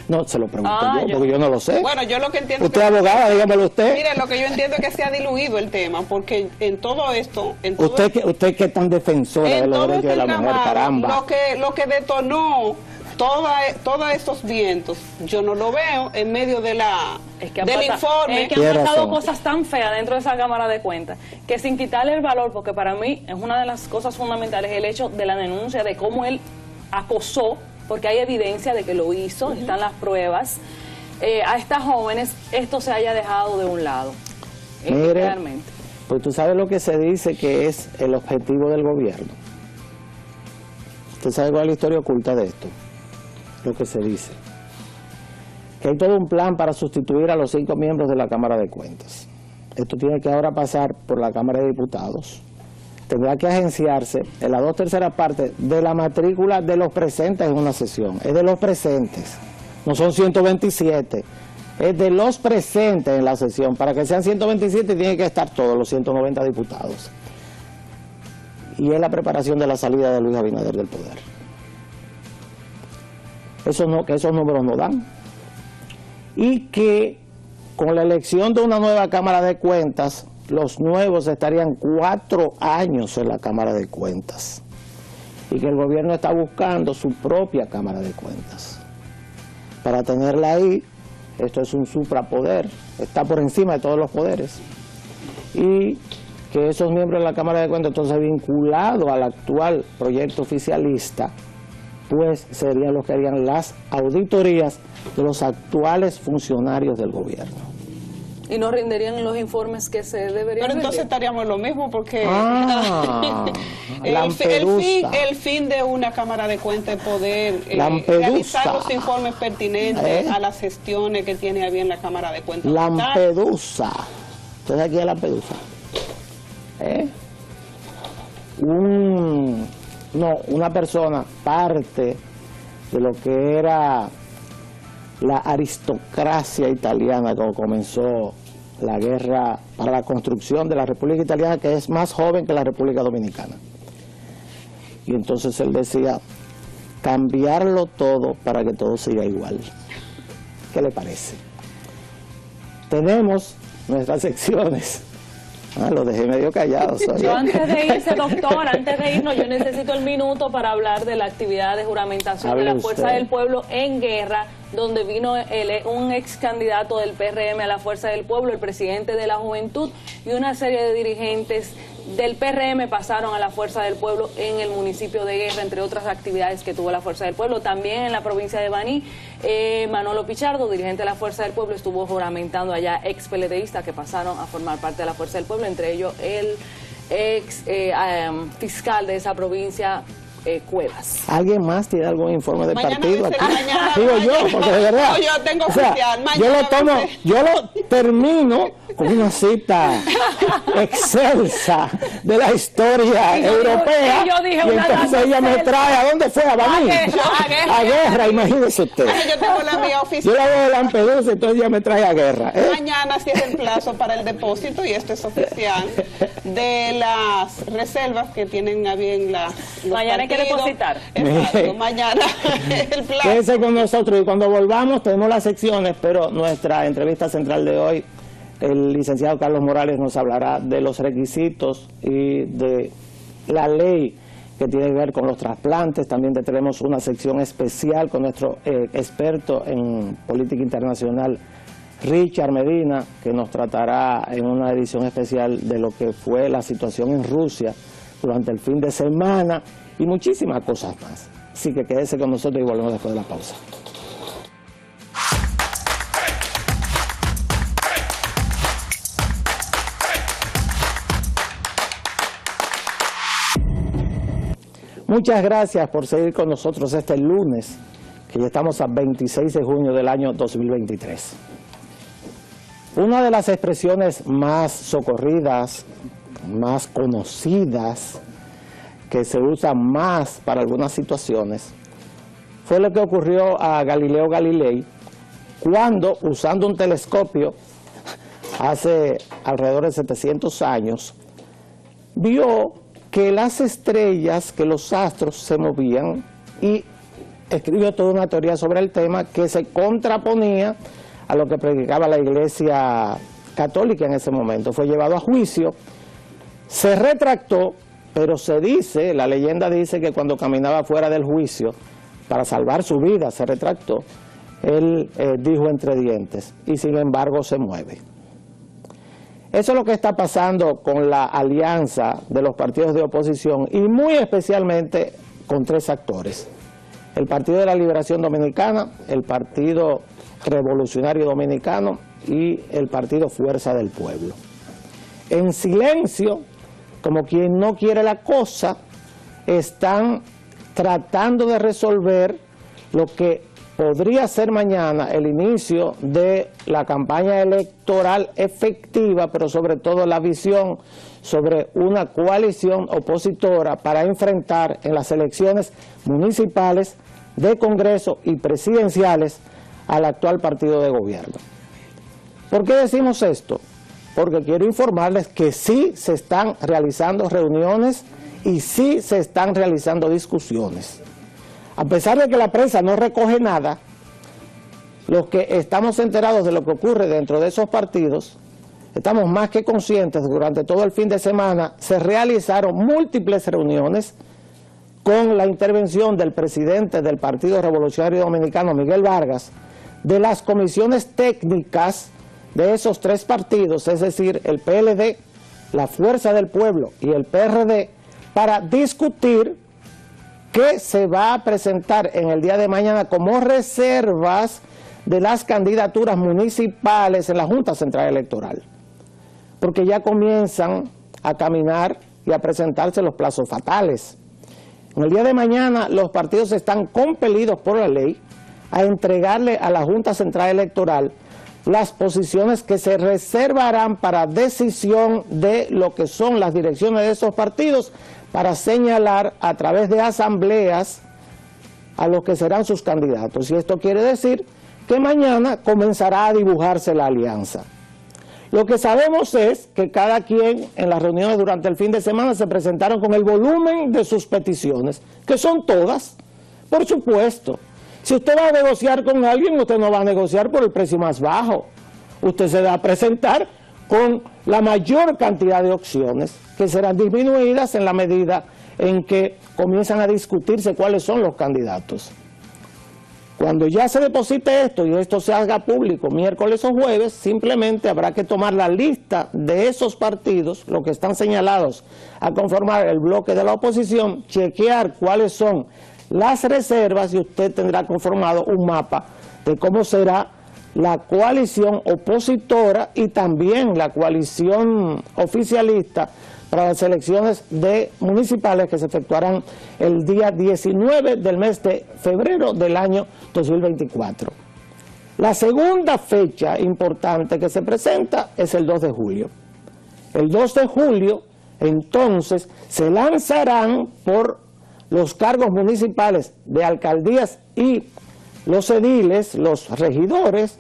No, se lo pregunto yo, porque yo no lo sé. Bueno, yo lo que entiendo... Usted es abogada, dígamelo usted. Mire, lo que yo entiendo es que se ha diluido el tema, porque en todo esto... Usted que es tan defensora de los derechos de la mujer, caramba. Lo que detonó todos estos vientos, yo no lo veo en medio de del informe. Es que han pasado cosas tan feas dentro de esa Cámara de Cuentas, que sin quitarle el valor, porque para mí es una de las cosas fundamentales el hecho de la denuncia, de cómo él acosó, porque hay evidencia de que lo hizo, están las pruebas, a estas jóvenes, esto se haya dejado de un lado. Mire, realmente. Pues tú sabes lo que se dice que es el objetivo del gobierno. ¿Usted sabe cuál es la historia oculta de esto? Lo que se dice. Que hay todo un plan para sustituir a los 5 miembros de la Cámara de Cuentas. Esto tiene que ahora pasar por la Cámara de Diputados. Tendrá que agenciarse en la 2/3 partes de la matrícula de los presentes en una sesión. Es de los presentes. No son 127. Es de los presentes en la sesión. Para que sean 127 tienen que estar todos los 190 diputados. Y es la preparación de la salida de Luis Abinader del poder. Que esos números no dan. Y que con la elección de una nueva Cámara de Cuentas, los nuevos estarían 4 años en la Cámara de Cuentas. Y que el gobierno está buscando su propia Cámara de Cuentas. Para tenerla ahí, esto es un suprapoder, está por encima de todos los poderes. Y que esos miembros de la Cámara de Cuentas, entonces vinculados al actual proyecto oficialista, pues serían los que harían las auditorías de los actuales funcionarios del gobierno. Y no renderían los informes que se deberían. Pero entonces estaríamos lo mismo, porque el fin de una Cámara de Cuentas es poder realizar los informes pertinentes a las gestiones que tiene a bien la Cámara de Cuentas. Lampedusa. Entonces aquí es Lampedusa. Una persona, parte de lo que era la aristocracia italiana cuando comenzó la guerra para la construcción de la República Italiana, que es más joven que la República Dominicana. Y entonces él decía, cambiarlo todo para que todo siga igual. ¿Qué le parece? Tenemos nuestras secciones Lo dejé medio callado. Yo antes de irse, doctor, antes de irnos, yo necesito el minuto para hablar de la actividad de juramentación de la Fuerza del Pueblo en guerra, donde vino un ex candidato del PRM a la Fuerza del Pueblo, el presidente de la Juventud, y una serie de dirigentes del PRM pasaron a la Fuerza del Pueblo en el municipio de Guerra, entre otras actividades que tuvo la Fuerza del Pueblo. También en la provincia de Baní, Manolo Pichardo, dirigente de la Fuerza del Pueblo, estuvo juramentando allá ex PLDistas que pasaron a formar parte de la Fuerza del Pueblo, entre ellos el ex fiscal de esa provincia, Cuevas. ¿Alguien más tiene algún informe del partido aquí? Mañana, digo yo, porque de verdad. No, yo tengo oficial. Yo lo termino con una cita excelsa de la historia europea. Yo dije y entonces ella me trae, ¿a dónde fue? A Baní. A Guerra, imagínese usted. Yo tengo la mía oficial. Yo la veo de Lampedusa, entonces ella me trae a Guerra. Mañana cierra el plazo para el depósito, y esto es oficial, de las reservas que tienen a bien los mañana hay que depositar. Exacto, mañana el plazo. Quédense con nosotros y cuando volvamos tenemos las secciones, pero nuestra entrevista central de hoy, el licenciado Carlos Morales nos hablará de los requisitos y de la ley que tiene que ver con los trasplantes. También tendremos una sección especial con nuestro experto en política internacional, Richard Medina, que nos tratará en una edición especial de lo que fue la situación en Rusia durante el fin de semana y muchísimas cosas más. Así que quédese con nosotros y volvemos después de la pausa. Muchas gracias por seguir con nosotros este lunes, que ya estamos a 26 de junio del año 2023. Una de las expresiones más socorridas, más conocidas, que se usa más para algunas situaciones, fue lo que ocurrió a Galileo Galilei cuando, usando un telescopio hace alrededor de 700 años, vio que las estrellas, que los astros se movían, y escribió toda una teoría sobre el tema que se contraponía a lo que predicaba la Iglesia Católica en ese momento. Fue llevado a juicio, se retractó, pero se dice, la leyenda dice que cuando caminaba fuera del juicio, para salvar su vida, se retractó, él dijo entre dientes, y sin embargo se mueve. Eso es lo que está pasando con la alianza de los partidos de oposición y muy especialmente con tres actores. El Partido de la Liberación Dominicana, el Partido Revolucionario Dominicano y el Partido Fuerza del Pueblo. En silencio, como quien no quiere la cosa, están tratando de resolver lo que podría ser mañana el inicio de la campaña electoral efectiva, pero sobre todo la visión sobre una coalición opositora para enfrentar en las elecciones municipales, de Congreso y presidenciales al actual partido de gobierno. ¿Por qué decimos esto? Porque quiero informarles que sí se están realizando reuniones y sí se están realizando discusiones. A pesar de que la prensa no recoge nada, los que estamos enterados de lo que ocurre dentro de esos partidos, estamos más que conscientes. Durante todo el fin de semana se realizaron múltiples reuniones con la intervención del presidente del Partido Revolucionario Dominicano, Miguel Vargas, de las comisiones técnicas de esos tres partidos, es decir, el PLD, la Fuerza del Pueblo y el PRD, para discutir que se va a presentar en el día de mañana como reservas de las candidaturas municipales en la Junta Central Electoral. Porque ya comienzan a caminar y a presentarse los plazos fatales. En el día de mañana los partidos están compelidos por la ley a entregarle a la Junta Central Electoral las posiciones que se reservarán para decisión de lo que son las direcciones de esos partidos, para señalar a través de asambleas a los que serán sus candidatos. Y esto quiere decir que mañana comenzará a dibujarse la alianza. Lo que sabemos es que cada quien en las reuniones durante el fin de semana se presentaron con el volumen de sus peticiones, que son todas, por supuesto. Si usted va a negociar con alguien, usted no va a negociar por el precio más bajo. Usted se va a presentar con la mayor cantidad de opciones que serán disminuidas en la medida en que comienzan a discutirse cuáles son los candidatos. Cuando ya se deposite esto y esto se haga público miércoles o jueves, simplemente habrá que tomar la lista de esos partidos, los que están señalados a conformar el bloque de la oposición, chequear cuáles son las reservas y usted tendrá conformado un mapa de cómo será la coalición opositora y también la coalición oficialista para las elecciones municipales que se efectuarán el día 19 del mes de febrero del año 2024. La segunda fecha importante que se presenta es el 2 de julio. El 2 de julio, entonces, se lanzarán por los cargos municipales de alcaldías y los ediles, los regidores,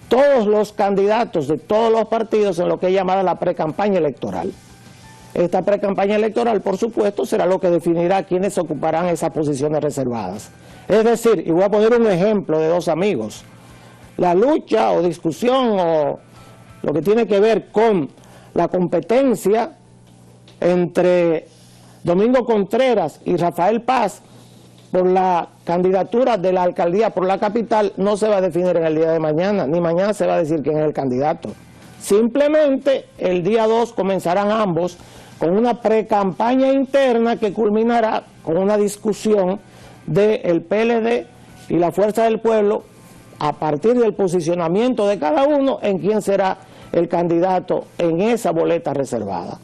todos los candidatos de todos los partidos en lo que es llamada la precampaña electoral. Esta precampaña electoral, por supuesto, será lo que definirá quiénes ocuparán esas posiciones reservadas. Es decir, y voy a poner un ejemplo de dos amigos, la lucha o discusión o lo que tiene que ver con la competencia entre Domingo Contreras y Rafael Paz por la candidatura de la alcaldía por la capital no se va a definir en el día de mañana, ni mañana se va a decir quién es el candidato. Simplemente el día 2 comenzarán ambos con una precampaña interna que culminará con una discusión del PLD y la Fuerza del Pueblo a partir del posicionamiento de cada uno en quién será el candidato en esa boleta reservada.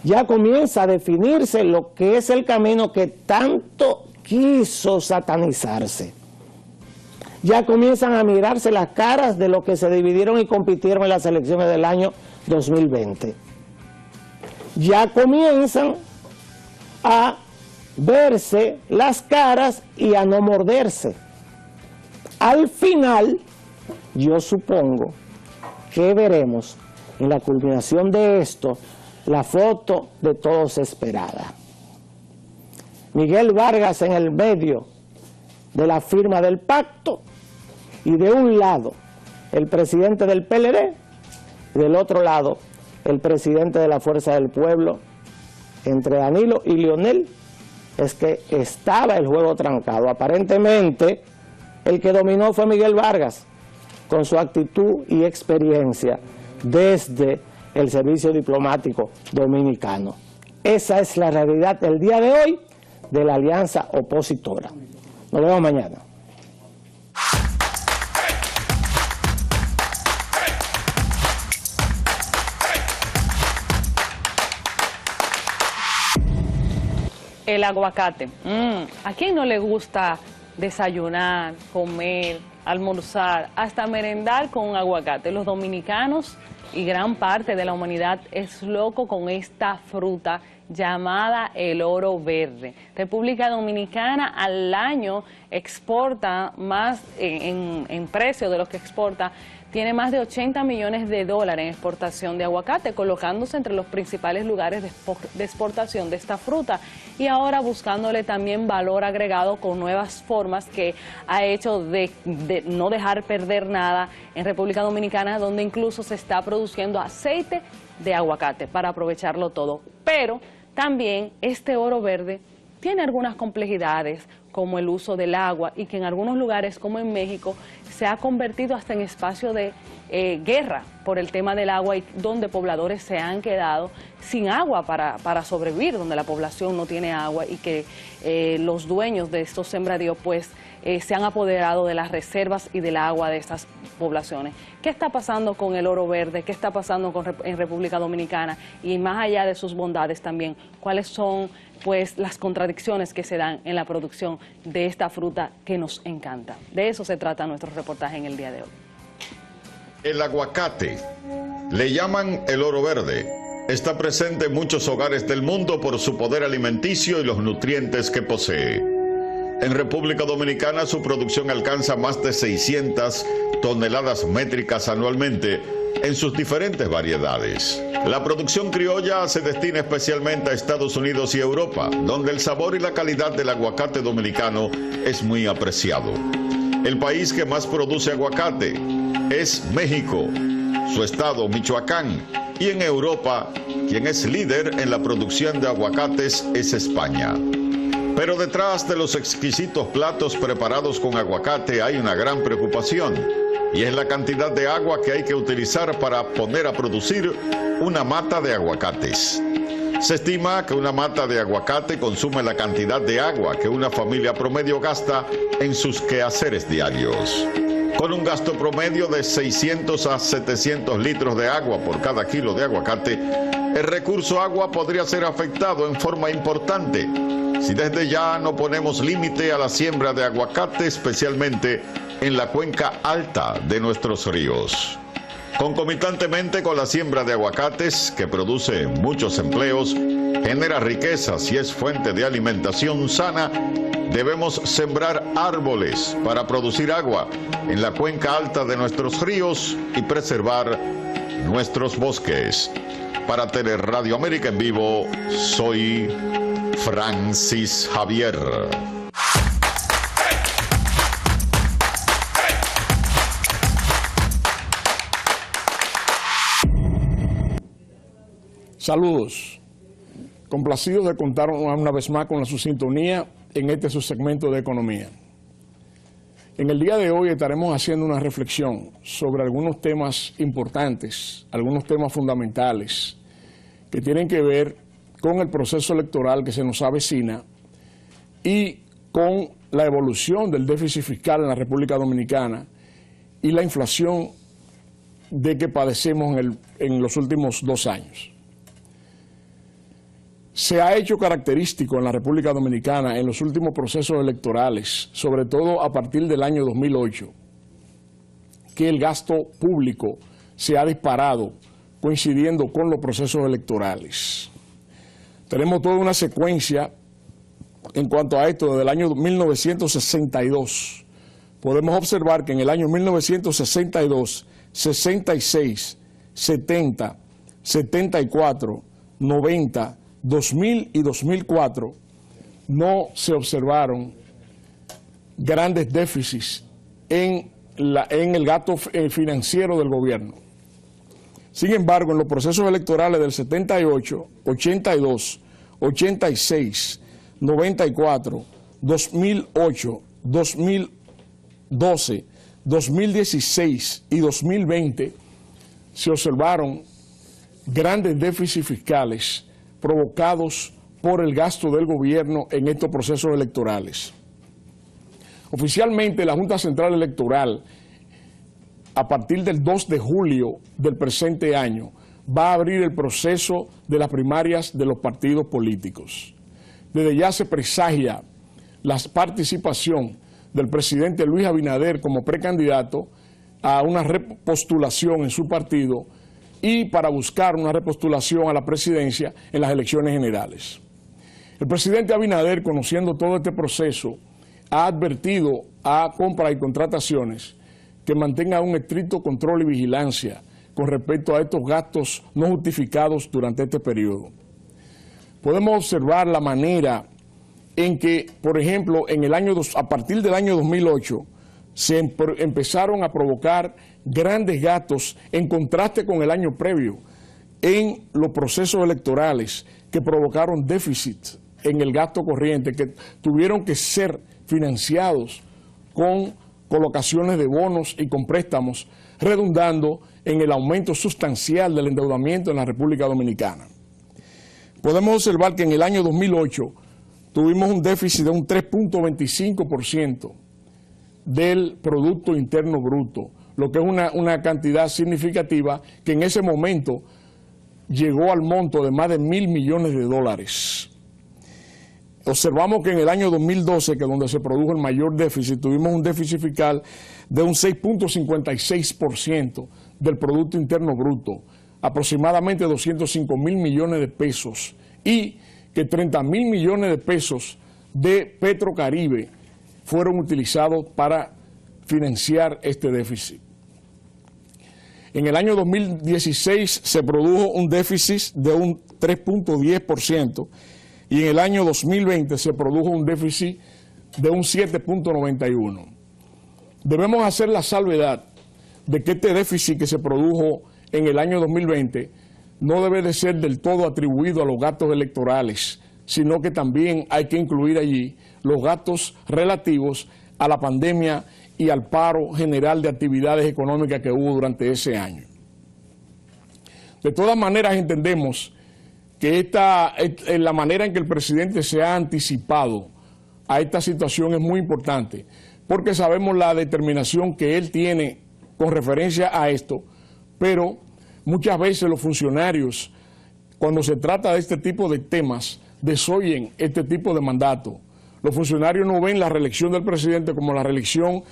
Ya comienza a definirse lo que es el camino que tanto quiso satanizarse. Ya comienzan a mirarse las caras de los que se dividieron y compitieron en las elecciones del año 2020. Ya comienzan a verse las caras y a no morderse. Al final, yo supongo que veremos en la culminación de esto la foto de todos esperada. Miguel Vargas en el medio de la firma del pacto y de un lado el presidente del PLD y del otro lado el presidente de la Fuerza del Pueblo. Entre Danilo y Leonel es que estaba el juego trancado. Aparentemente el que dominó fue Miguel Vargas con su actitud y experiencia desde el servicio diplomático dominicano. Esa es la realidad del día de hoy de la alianza opositora. Nos vemos mañana. El aguacate. ¿A quién no le gusta desayunar, comer, almorzar, hasta merendar con un aguacate? Los dominicanos y gran parte de la humanidad es loco con esta fruta llamada el oro verde. República Dominicana al año exporta más en precio de los que exporta, tiene más de 80 millones de dólares en exportación de aguacate, colocándose entre los principales lugares de exportación de esta fruta y ahora buscándole también valor agregado con nuevas formas que ha hecho de no dejar perder nada en República Dominicana, donde incluso se está produciendo aceite de aguacate para aprovecharlo todo. Pero también este oro verde tiene algunas complejidades, como el uso del agua, y que en algunos lugares, como en México, se ha convertido hasta en espacio de guerra por el tema del agua, y donde pobladores se han quedado sin agua para sobrevivir, donde la población no tiene agua y que los dueños de estos sembradíos pues se han apoderado de las reservas y del agua de estas poblaciones. ¿Qué está pasando con el oro verde? ¿Qué está pasando en República Dominicana? Y más allá de sus bondades también, ¿cuáles son pues las contradicciones que se dan en la producción de esta fruta que nos encanta? De eso se trata nuestro reportaje en el día de hoy. El aguacate, le llaman el oro verde, está presente en muchos hogares del mundo por su poder alimenticio y los nutrientes que posee. En República Dominicana su producción alcanza más de 600 toneladas métricas anualmente en sus diferentes variedades. La producción criolla se destina especialmente a Estados Unidos y Europa, donde el sabor y la calidad del aguacate dominicano es muy apreciado. El país que más produce aguacate es México. su estado Michoacán, y en Europa, quien es líder en la producción de aguacates es España. Pero detrás de los exquisitos platos preparados con aguacate hay una gran preocupación, y es la cantidad de agua que hay que utilizar para poner a producir una mata de aguacates. Se estima que una mata de aguacate consume la cantidad de agua que una familia promedio gasta en sus quehaceres diarios. Con un gasto promedio de 600 a 700 litros de agua por cada kilo de aguacate, el recurso agua podría ser afectado en forma importante si desde ya no ponemos límite a la siembra de aguacate, especialmente en la cuenca alta de nuestros ríos. Concomitantemente con la siembra de aguacates, que produce muchos empleos, genera riquezas y es fuente de alimentación sana, debemos sembrar árboles para producir agua en la cuenca alta de nuestros ríos y preservar nuestros bosques. Para Teleradio América en Vivo, soy Francis Javier. Saludos. Complacidos de contar una vez más con su sintonía en este subsegmento de economía. En el día de hoy estaremos haciendo una reflexión sobre algunos temas importantes, algunos temas fundamentales que tienen que ver con el proceso electoral que se nos avecina y con la evolución del déficit fiscal en la República Dominicana y la inflación de que padecemos en los últimos 2 años. Se ha hecho característico en la República Dominicana en los últimos procesos electorales, sobre todo a partir del año 2008, que el gasto público se ha disparado coincidiendo con los procesos electorales. Tenemos toda una secuencia en cuanto a esto desde el año 1962. Podemos observar que en el año 1962, 66, 70, 74, 90, 2000 y 2004 no se observaron grandes déficits en el gasto financiero del gobierno. Sin embargo, en los procesos electorales del 78, 82, 86, 94, 2008, 2012, 2016 y 2020 se observaron grandes déficits fiscales provocados por el gasto del gobierno en estos procesos electorales. Oficialmente, la Junta Central Electoral, a partir del 2 de julio del presente año, va a abrir el proceso de las primarias de los partidos políticos. Desde ya se presagia la participación del presidente Luis Abinader como precandidato a una repostulación en su partido y para buscar una repostulación a la presidencia en las elecciones generales. El presidente Abinader, conociendo todo este proceso, ha advertido a compras y contrataciones que mantengan un estricto control y vigilancia con respecto a estos gastos no justificados durante este periodo. Podemos observar la manera en que, por ejemplo, a partir del año 2008, se empezaron a provocar grandes gastos en contraste con el año previo en los procesos electorales que provocaron déficits en el gasto corriente que tuvieron que ser financiados con colocaciones de bonos y con préstamos, redundando en el aumento sustancial del endeudamiento en la República Dominicana. Podemos observar que en el año 2008 tuvimos un déficit de un 3.25% del Producto Interno Bruto, lo que es una cantidad significativa que en ese momento llegó al monto de más de $1.000 millones. Observamos que en el año 2012, que es donde se produjo el mayor déficit, tuvimos un déficit fiscal de un 6.56% del Producto Interno Bruto, aproximadamente 205.000 millones de pesos, y que 30.000 millones de pesos de Petrocaribe fueron utilizados para financiar este déficit. En el año 2016 se produjo un déficit de un 3.10% y en el año 2020 se produjo un déficit de un 7.91%. Debemos hacer la salvedad de que este déficit que se produjo en el año 2020 no debe de ser del todo atribuido a los gastos electorales, sino que también hay que incluir allí los gastos relativos a la pandemia y al paro general de actividades económicas que hubo durante ese año. De todas maneras, entendemos que la manera en que el presidente se ha anticipado a esta situación es muy importante, porque sabemos la determinación que él tiene con referencia a esto, pero muchas veces los funcionarios, cuando se trata de este tipo de temas, desoyen este tipo de mandato. Los funcionarios no ven la reelección del presidente como la reelección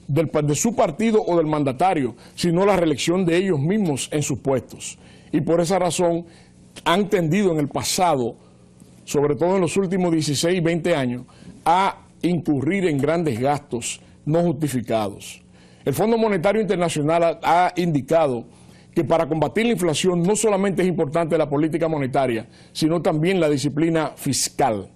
de su partido o del mandatario, sino la reelección de ellos mismos en sus puestos. Y por esa razón han tendido en el pasado, sobre todo en los últimos 16, 20 años, a incurrir en grandes gastos no justificados. El Fondo Monetario Internacional ha indicado que para combatir la inflación no solamente es importante la política monetaria, sino también la disciplina fiscal.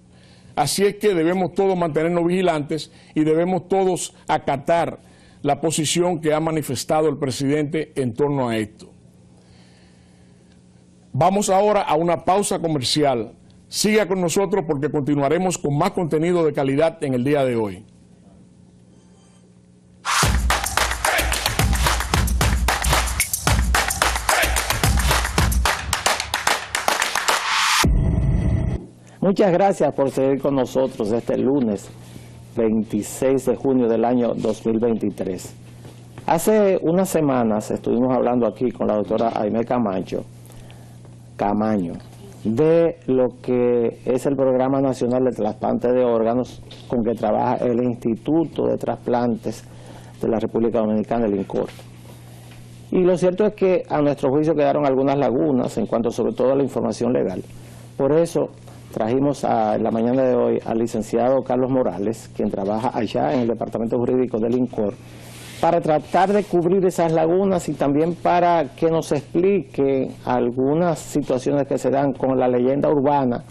Así es que debemos todos mantenernos vigilantes y debemos todos acatar la posición que ha manifestado el presidente en torno a esto. Vamos ahora a una pausa comercial. Siga con nosotros porque continuaremos con más contenido de calidad en el día de hoy. Muchas gracias por seguir con nosotros este lunes 26 de junio del año 2023. Hace unas semanas estuvimos hablando aquí con la doctora Aimé Camaño de lo que es el Programa Nacional de Trasplante de Órganos con que trabaja el Instituto de Trasplantes de la República Dominicana, el INCOR. Y lo cierto es que a nuestro juicio quedaron algunas lagunas en cuanto sobre todo a la información legal. Por eso trajimos en la mañana de hoy al licenciado Carlos Morales, quien trabaja allá en el Departamento Jurídico del INCOR, para tratar de cubrir esas lagunas y también para que nos explique algunas situaciones que se dan con la leyenda urbana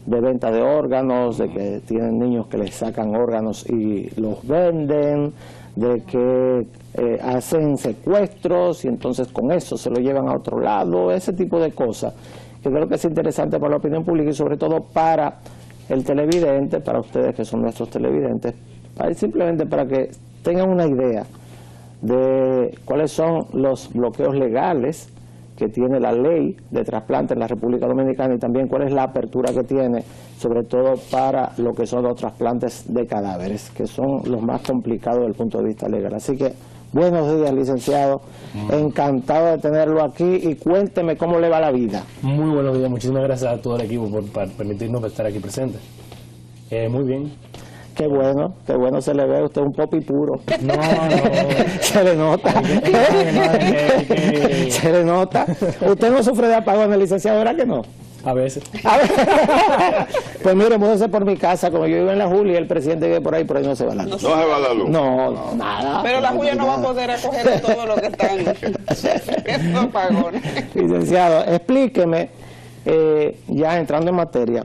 de venta de órganos, de que tienen niños que les sacan órganos y los venden, de que hacen secuestros y entonces con eso se lo llevan a otro lado, ese tipo de cosas, que creo que es interesante para la opinión pública y sobre todo para el televidente, para ustedes que son nuestros televidentes, simplemente para que tengan una idea de cuáles son los bloqueos legales que tiene la ley de trasplante en la República Dominicana y también cuál es la apertura que tiene, sobre todo para lo que son los trasplantes de cadáveres, que son los más complicados desde el punto de vista legal. Así que buenos días, licenciado. Encantado de tenerlo aquí y cuénteme cómo le va la vida. Muy buenos días, muchísimas gracias a todo el equipo por permitirnos estar aquí presentes. Muy bien. Qué bueno se le ve, usted es un popi puro. No. Se le nota. Se le nota. Usted no sufre de apagones, licenciado, ¿verdad que no? A veces. Pues mire, múdese por mi casa, como yo vivo en la Julia, el presidente vive por ahí no se va la luz. No se va la luz. No, nada. Pero la Julia no va a poder acoger de todo lo que están estos apagones. Licenciado, explíqueme, ya entrando en materia,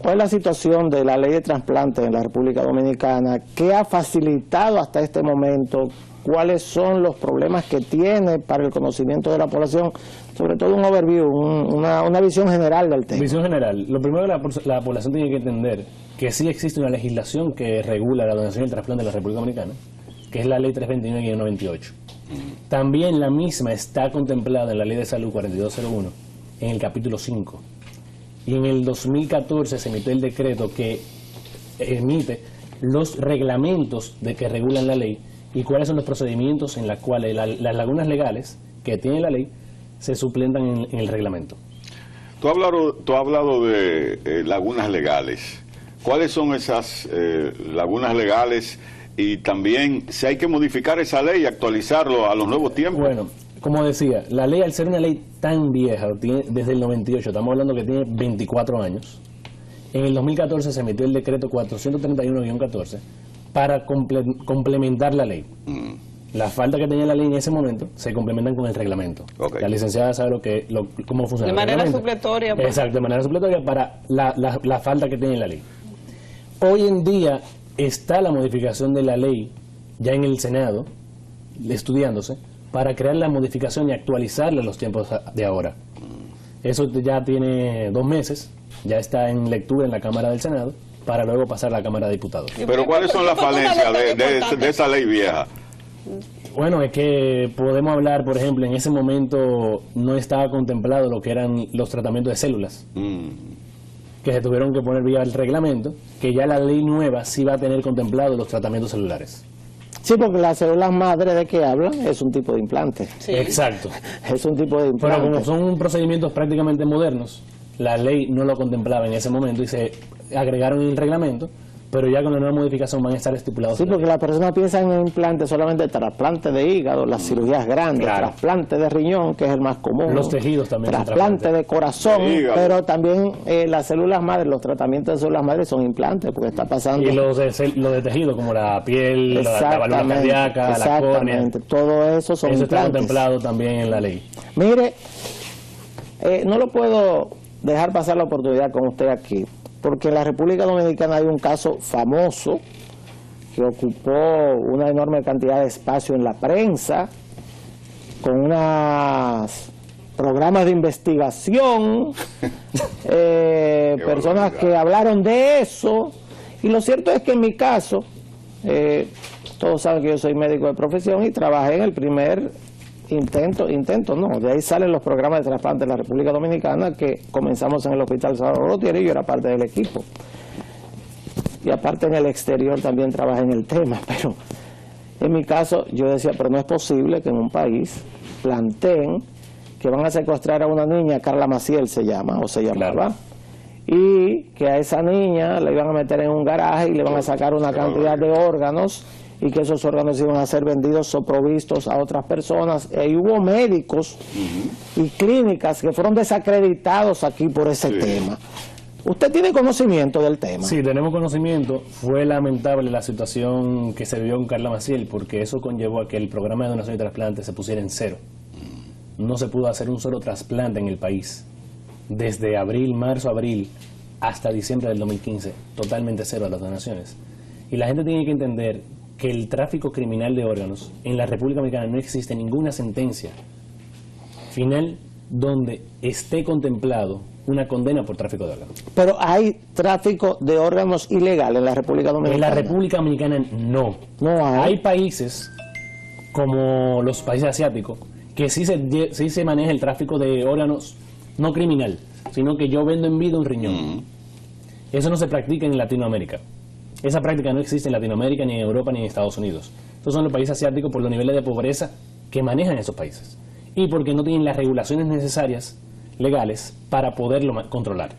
¿cuál es la situación de la ley de trasplantes en la República Dominicana? ¿Qué ha facilitado hasta este momento? ¿Cuáles son los problemas que tiene para el conocimiento de la población? Sobre todo un overview, una visión general del tema. Visión general. Lo primero que la población tiene que entender que sí existe una legislación que regula la donación y el trasplante en la República Dominicana, que es la Ley 329-98. También la misma está contemplada en la Ley de Salud 4201, en el capítulo 5. Y en el 2014 se emitió el decreto que emite los reglamentos de que regulan la ley y cuáles son los procedimientos en los cuales las lagunas legales que tiene la ley se suplentan en el reglamento. Tú has hablado de lagunas legales. ¿Cuáles son esas lagunas legales? Y también si hay que modificar esa ley y actualizarlo a los nuevos tiempos. Bueno, como decía, la ley, al ser una ley tan vieja, desde el 98, estamos hablando que tiene 24 años, en el 2014 se emitió el decreto 431-14 para complementar la ley. Las faltas que tenía la ley en ese momento se complementan con el reglamento. Okay. La licenciada sabe cómo funciona de manera supletoria. Exacto, de manera supletoria para la falta que tiene la ley. Hoy en día está la modificación de la ley ya en el Senado, estudiándose, para crear la modificación y actualizarla a los tiempos de ahora. Eso ya tiene 2 meses, ya está en lectura en la Cámara del Senado, para luego pasar a la Cámara de Diputados. Pero ¿cuáles son las falencias de esa ley vieja? Bueno, es que podemos hablar, por ejemplo, en ese momento no estaba contemplado lo que eran los tratamientos de células, que se tuvieron que poner vía el reglamento, que ya la ley nueva sí va a tener contemplado los tratamientos celulares. Sí, porque las células madre de que hablan es un tipo de implante. Sí. Exacto. Es un tipo de implante. Pero como son procedimientos prácticamente modernos, la ley no lo contemplaba en ese momento y se agregaron en el reglamento, pero ya con la nueva modificación van a estar estipulados. Sí, porque las personas piensan en implantes solamente trasplante de hígado, las cirugías grandes, Claro. trasplante de riñón, que es el más común. Los tejidos también son trasplante trasplantes. de corazón, De hígado. pero también las células madres, los tratamientos de células madres son implantes, porque está pasando... Y los de tejido, como la piel, la válvula cardíaca, la córnea, exactamente, todo eso son eso está implantes. contemplado también en la ley. Mire, no lo puedo dejar pasar la oportunidad con usted aquí, porque en la República Dominicana hay un caso famoso que ocupó una enorme cantidad de espacio en la prensa, con unos programas de investigación, personas que hablaron de eso, y lo cierto es que en mi caso, todos saben que yo soy médico de profesión y trabajé en el primer intento no, de ahí salen los programas de trasplante de la República Dominicana, que comenzamos en el Hospital Salvador Rotier y yo era parte del equipo. Y aparte en el exterior también trabajé en el tema, pero en mi caso yo decía, pero no es posible que en un país planteen que van a secuestrar a una niña, Carla Maciel se llama, o se llamaba, Claro. y que a esa niña la iban a meter en un garaje y le van a sacar una cantidad de órganos, y que esos órganos iban a ser vendidos o provistos a otras personas. Y hubo médicos y clínicas que fueron desacreditados aquí por ese tema. ¿Usted tiene conocimiento del tema? Sí, tenemos conocimiento. Fue lamentable la situación que se vivió con Carla Maciel, porque eso conllevó a que el programa de donación y trasplante se pusiera en cero. No se pudo hacer un solo trasplante en el país. Desde marzo-abril, hasta diciembre del 2015, totalmente cero a las donaciones. Y la gente tiene que entender que el tráfico criminal de órganos en la República Dominicana no existe ninguna sentencia final donde esté contemplado una condena por tráfico de órganos. Pero hay tráfico de órganos ilegal en la República En Dominicana. la República Dominicana no. No hay. Hay países como los países asiáticos que sí se maneja el tráfico de órganos no criminal, sino que yo vendo en vida un riñón. Eso no se practica en Latinoamérica. Esa práctica no existe en Latinoamérica, ni en Europa, ni en Estados Unidos. Estos son los países asiáticos por los niveles de pobreza que manejan esos países y porque no tienen las regulaciones necesarias legales para poderlo controlar.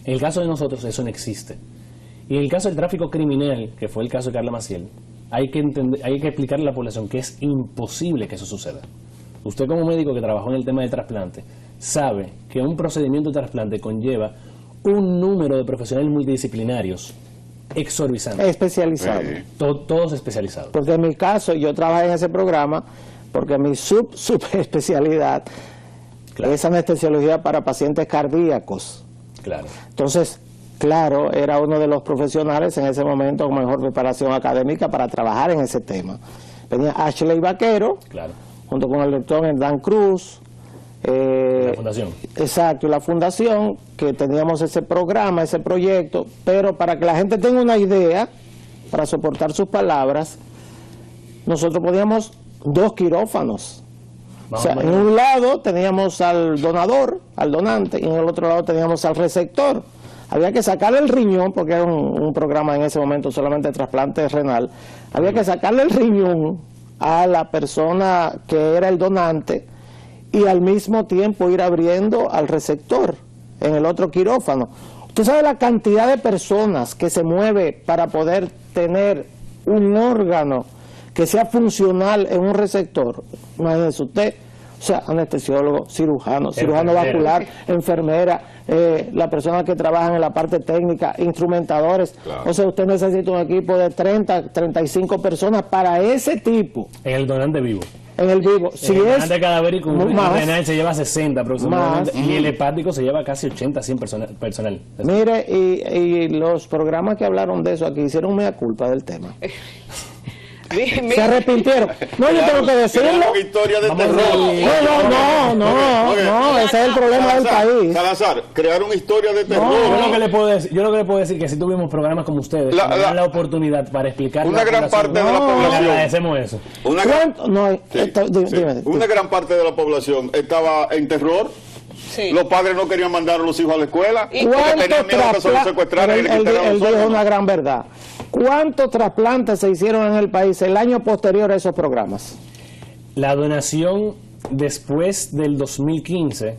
En el caso de nosotros eso no existe. Y en el caso del tráfico criminal, que fue el caso de Carla Maciel, hay que explicarle a la población que es imposible que eso suceda. Usted como médico que trabajó en el tema del trasplante sabe que un procedimiento de trasplante conlleva un número de profesionales multidisciplinarios exorbitante. Especializado. Todos especializados. Porque en mi caso, yo trabajé en ese programa porque mi subespecialidad es anestesiología para pacientes cardíacos. Claro. Entonces, claro, era uno de los profesionales en ese momento con mejor preparación académica para trabajar en ese tema. Venía Ashley Vaquero, Claro. junto con el doctor Dan Cruz. La fundación. Exacto, y la fundación, que teníamos ese programa, ese proyecto, pero para que la gente tenga una idea, para soportar sus palabras, nosotros poníamos 2 quirófanos. O sea, en un lado teníamos al donador, al donante, y en el otro lado teníamos al receptor. Había que sacarle el riñón, porque era un programa en ese momento solamente de trasplante renal. Había que sacarle el riñón a la persona que era el donante y al mismo tiempo ir abriendo al receptor en el otro quirófano. Usted sabe la cantidad de personas que se mueve para poder tener un órgano que sea funcional en un receptor. Imagínese usted, o sea, anestesiólogo, cirujano vascular, enfermera, las personas que trabajan en la parte técnica, instrumentadores. Claro. O sea, usted necesita un equipo de 30, 35 personas para ese tipo. En el donante vivo. En el vivo. Si el es donante cadavérico, un más, renal se lleva 60 aproximadamente, Más. y el hepático se lleva casi 80, 100 personal. Mire, y los programas que hablaron de eso aquí hicieron mea culpa del tema. Se arrepintieron. No, yo tengo que decirlo. Una historia de terror. No, ese es el problema del país. Salazar, crear una historia de terror. Yo lo que le puedo decir que si tuvimos programas como ustedes, que dan la oportunidad para explicar una gran parte de la población. Le agradecemos eso. Una gran parte de la población estaba en terror. Sí. Los padres no querían mandar a los hijos a la escuela porque tenían miedo que se los secuestraran y le quitaran los órganos. Él dijo una gran verdad. ¿Cuántos trasplantes se hicieron en el país el año posterior a esos programas? La donación después del 2015,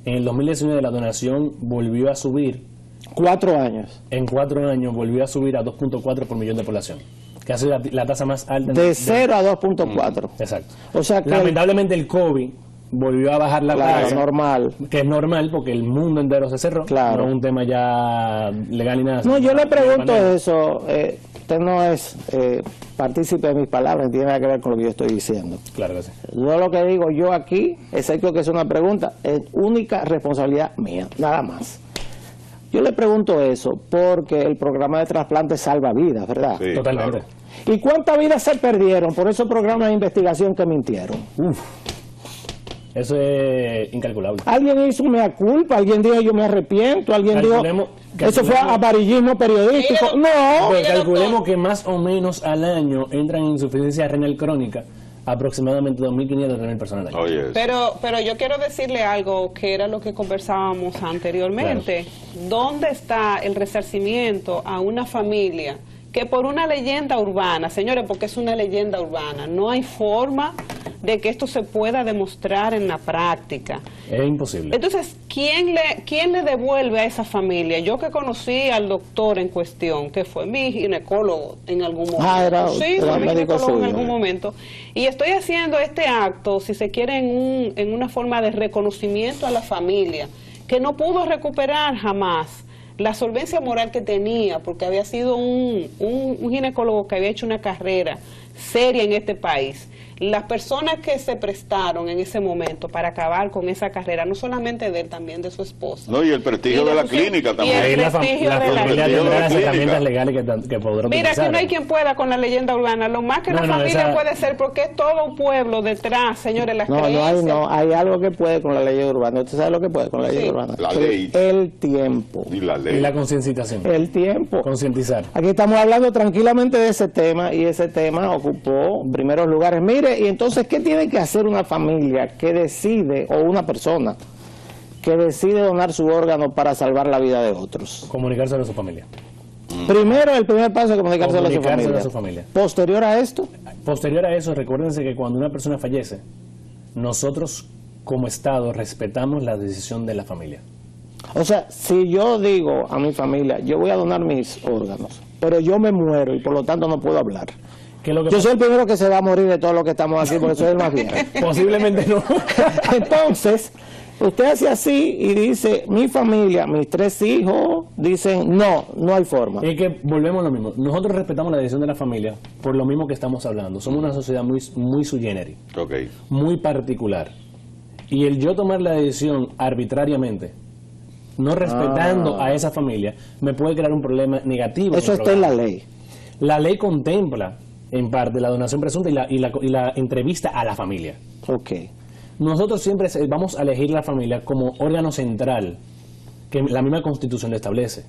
en el 2019 la donación volvió a subir. 4 años. En 4 años volvió a subir a 2.4 por millón de población, que ha sido la tasa más alta. De 0 a 2.4. Exacto. O sea que lamentablemente el COVID volvió a bajar la tasa. Normal. Que es normal porque el mundo entero se cerró. Claro. No es un tema ya legal ni nada. No, yo le pregunto eso. Usted no es partícipe de mis palabras, no tiene nada que ver con lo que yo estoy diciendo. Claro que sí. Yo lo que digo yo aquí, excepto que es una pregunta, es única responsabilidad mía, nada más. Yo le pregunto eso porque el programa de trasplante salva vidas, ¿verdad? Sí, totalmente. Claro. ¿Y cuántas vidas se perdieron por esos programas de investigación que mintieron? Eso es incalculable. Alguien hizo mea culpa, alguien dijo yo me arrepiento, alguien dijo eso fue amarillismo periodístico. No, pues calculemos que más o menos al año entran en insuficiencia renal crónica aproximadamente 2.500 a 3.000 personas al año. Pero yo quiero decirle algo que era lo que conversábamos anteriormente. Claro. ¿Dónde está el resarcimiento a una familia que por una leyenda urbana, señores, porque es una leyenda urbana, no hay forma de que esto se pueda demostrar en la práctica? Es imposible. Entonces, ¿quién le devuelve a esa familia? Yo que conocí al doctor en cuestión, que fue mi ginecólogo en algún momento. Fue mi ginecólogo en algún momento. Y estoy haciendo este acto, si se quiere, en una forma de reconocimiento a la familia, que no pudo recuperar jamás la solvencia moral que tenía, porque había sido un ginecólogo que había hecho una carrera seria en este país. Las personas que se prestaron en ese momento para acabar con esa carrera, no solamente de él, también de su esposa. No, y el prestigio de la clínica también. Y el prestigio de la clínica. Las herramientas legales que podrán Mira, utilizar. que no hay quien pueda con la leyenda urbana. Lo más que la familia puede ser, porque es todo un pueblo detrás, señores, las creencias. Hay algo que puede con la leyenda urbana. ¿Usted sabe lo que puede con la leyenda urbana? La ley. El tiempo. Y la ley. Y la concientización. El tiempo. Concientizar. Aquí estamos hablando tranquilamente de ese tema, y ese tema ocupó primeros lugares. Mire, y entonces, ¿qué tiene que hacer una familia que decide, o una persona que decide donar su órgano para salvar la vida de otros? Comunicarse a su familia. Primero, el primer paso es comunicarse a su familia. Posterior a esto. Posterior a eso, recuérdense que cuando una persona fallece, nosotros como Estado respetamos la decisión de la familia. O sea, si yo digo a mi familia, yo voy a donar mis órganos, pero yo me muero y por lo tanto no puedo hablar. Yo soy el primero que se va a morir de todo lo que estamos aquí, porque soy el más viejo. Posiblemente no. Entonces, usted hace así y dice, mi familia, mis 3 hijos, dicen, no hay forma. Es que volvemos a lo mismo. Nosotros respetamos la decisión de la familia por lo mismo que estamos hablando. Somos una sociedad muy sui generis, muy particular. Y el yo tomar la decisión arbitrariamente, no respetando a esa familia, me puede crear un problema negativo. Eso está en la ley. La ley contempla, en parte, la donación presunta y la entrevista a la familia. Nosotros siempre vamos a elegir la familia como órgano central que la misma Constitución lo establece.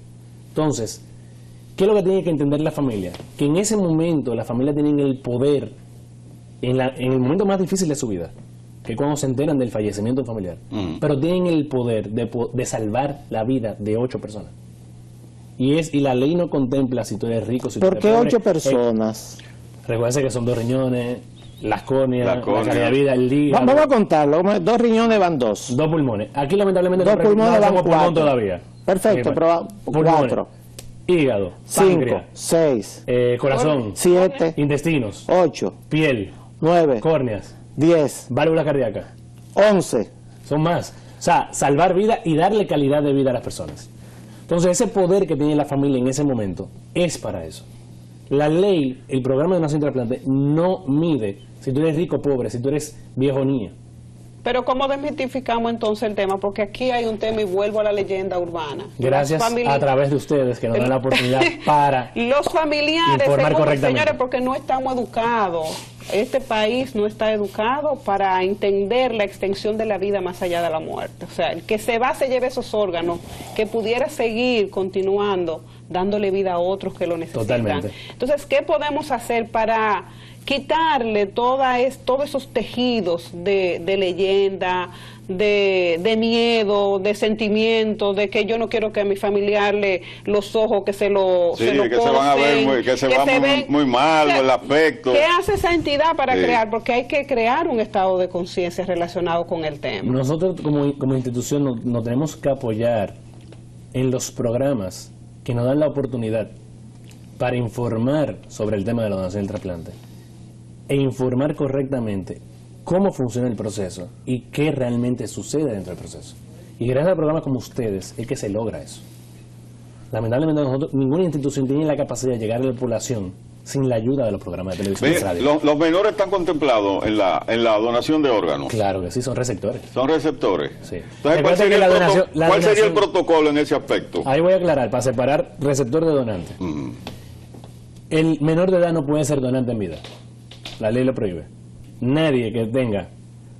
Entonces, ¿qué es lo que tiene que entender la familia? Que en ese momento la familia tiene el poder, en el momento más difícil de su vida, que cuando se enteran del fallecimiento familiar, pero tienen el poder de salvar la vida de 8 personas. Y la ley no contempla si tú eres rico, si tú eres pobre. ¿Por qué 8 personas? Recuerden que son 2 riñones, las córneas, la calidad de vida, el hígado. Vamos a contarlo. 2 riñones van 2. 2 pulmones. Aquí lamentablemente 2 pulmones van 4. Pulmón todavía. Perfecto, pero 4. Hígado, 5, 6, corazón, 7, intestinos, 8, piel, 9, córneas, 10, válvula cardíaca, 11. Son más. O sea, salvar vida y darle calidad de vida a las personas. Entonces, ese poder que tiene la familia en ese momento es para eso. La ley, el programa de donación de trasplante, no mide si tú eres rico o pobre, si tú eres viejo o niña. Pero ¿cómo desmitificamos entonces el tema? Porque aquí hay un tema y vuelvo a la leyenda urbana. Gracias a través de ustedes que nos dan la oportunidad para los familiares, informar correctamente. Señores, porque no estamos educados. Este país no está educado para entender la extensión de la vida más allá de la muerte. O sea, el que se lleve esos órganos, que pudiera seguir continuando dándole vida a otros que lo necesitan. Totalmente. Entonces, ¿qué podemos hacer para quitarle todos esos tejidos de leyenda, de miedo, de sentimiento, de que yo no quiero que a mi familiar los ojos que se lo que se van a ver que se van muy mal, el aspecto. ¿Qué hace esa entidad para crear? Porque hay que crear un estado de conciencia relacionado con el tema. Nosotros como institución nos tenemos que apoyar en los programas que nos dan la oportunidad para informar sobre el tema de la donación del trasplante e informar correctamente cómo funciona el proceso y qué realmente sucede dentro del proceso. Y gracias a programas como ustedes es que se logra eso. Lamentablemente ninguna institución tiene la capacidad de llegar a la población sin la ayuda de los programas de televisión y radio. Los menores están contemplados en la donación de órganos. Claro que sí, son receptores. Son receptores. Sí. Entonces, ¿cuál sería el protocolo en ese aspecto? Ahí voy a aclarar, para separar receptor de donante. El menor de edad no puede ser donante en vida. La ley lo prohíbe. Nadie que tenga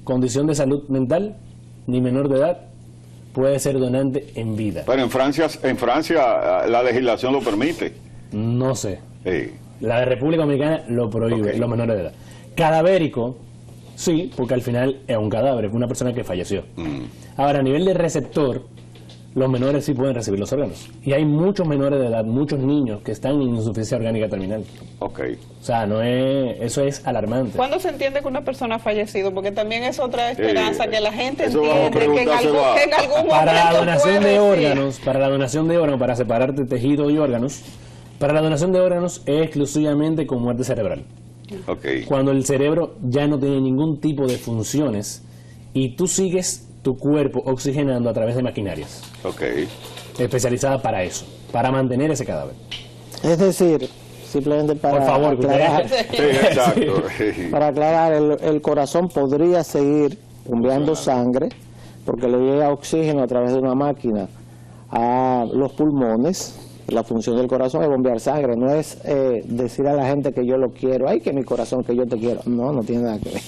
condición de salud mental ni menor de edad puede ser donante en vida. Pero en Francia la legislación lo permite. No sé. Sí. La de República Dominicana lo prohíbe, los menores de edad. Cadavérico, sí, porque al final es un cadáver, es una persona que falleció. Ahora, a nivel de receptor, los menores sí pueden recibir los órganos. Y hay muchos menores de edad, muchos niños que están en insuficiencia orgánica terminal. Okay. O sea, eso es alarmante. ¿Cuándo se entiende que una persona ha fallecido? Porque también es otra esperanza, que la gente entiende que en algún momento para la donación de órganos, para separarte tejido y órganos, para la donación de órganos es exclusivamente con muerte cerebral. Okay. Cuando el cerebro ya no tiene ningún tipo de funciones y tú sigues tu cuerpo oxigenando a través de maquinarias. Okay. Especializada para eso, para mantener ese cadáver. Es decir, simplemente para por favor, aclarar, sí, exacto. para aclarar, el corazón podría seguir bombeando sangre porque le llega oxígeno a través de una máquina a los pulmones. La función del corazón es bombear sangre, no es decir a la gente que yo lo quiero, ay, que mi corazón, que yo te quiero. No tiene nada que ver.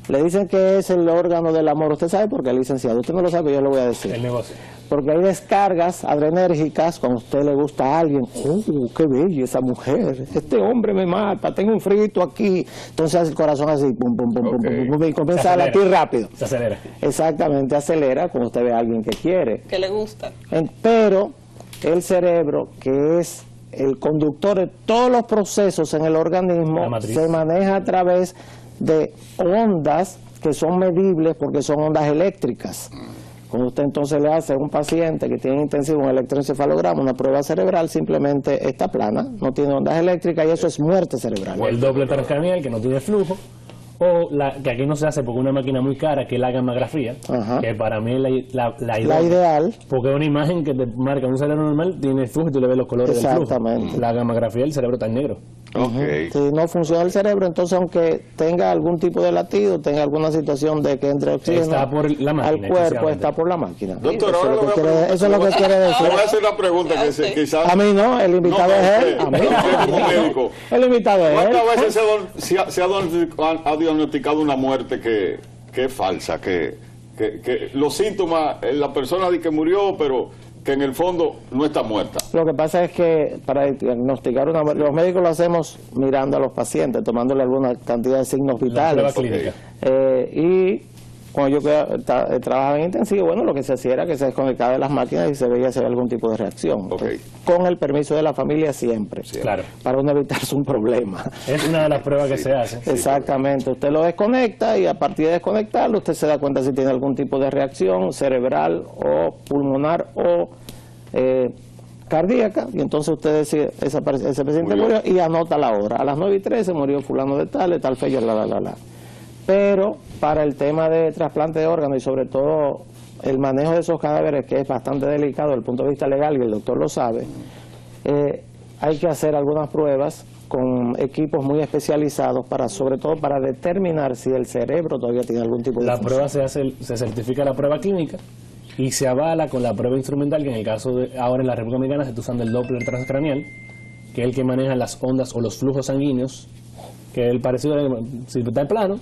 Le dicen que es el órgano del amor. ¿Usted sabe por qué, licenciado? Usted no lo sabe, yo le voy a decir. El negocio. Porque hay descargas adrenérgicas cuando a usted le gusta a alguien. ¡Oh, qué bella esa mujer! Este hombre me mata, tengo un frito aquí. Entonces el corazón así, pum, pum, pum, pum, pum, y comienza a latir rápido. Se acelera. Exactamente, acelera cuando usted ve a alguien que quiere. Que le gusta. Pero el cerebro, que es el conductor de todos los procesos en el organismo, se maneja a través de ondas que son medibles porque son ondas eléctricas. Cuando usted entonces le hace a un paciente que tiene intensivo un electroencefalograma, una prueba cerebral, simplemente está plana, no tiene ondas eléctricas y eso es muerte cerebral. O el doble transcranial que no tiene flujo, o que aquí no se hace porque una máquina muy cara que es la gammagrafía, que para mí es la ideal, porque una imagen que te marca un cerebro normal tiene flujo y tú le ves los colores del flujo. La gammagrafía el cerebro está en negro. Si no funciona el cerebro, entonces aunque tenga algún tipo de latido, tenga alguna situación de que entre oxígeno al cuerpo, está por la máquina. Doctor, eso es lo que quiere decir. Le voy a hacer una pregunta que quizás... A mí no, el invitado es él. A mí médico. El invitado es él. ¿Cuántas veces se ha diagnosticado una muerte que es falsa? Que los síntomas, la persona de que murió, pero que en el fondo no está muerta. Lo que pasa es que para diagnosticar una muerte, los médicos lo hacemos mirando a los pacientes, tomándole alguna cantidad de signos vitales. Y cuando yo trabajaba en intensivo, bueno, lo que se hacía era que se desconectaba de las máquinas y se veía si había algún tipo de reacción. Con el permiso de la familia siempre. Claro. Para no evitarse un problema. Es una de las pruebas que se hace. Exactamente. Usted lo desconecta y a partir de desconectarlo usted se da cuenta si tiene algún tipo de reacción cerebral o pulmonar o cardíaca, y entonces usted decide, ese paciente murió y anota la hora. A las 9:13 murió fulano de tal fecha, Pero para el tema de trasplante de órganos y sobre todo el manejo de esos cadáveres, que es bastante delicado desde el punto de vista legal y el doctor lo sabe, hay que hacer algunas pruebas con equipos muy especializados para, sobre todo, para determinar si el cerebro todavía tiene algún tipo de La función. prueba se certifica la prueba clínica y se avala con la prueba instrumental, que en el caso de ahora en la República Dominicana se está usando el Doppler transcranial, que es el que maneja las ondas o los flujos sanguíneos, que es el parecido, si está en plano,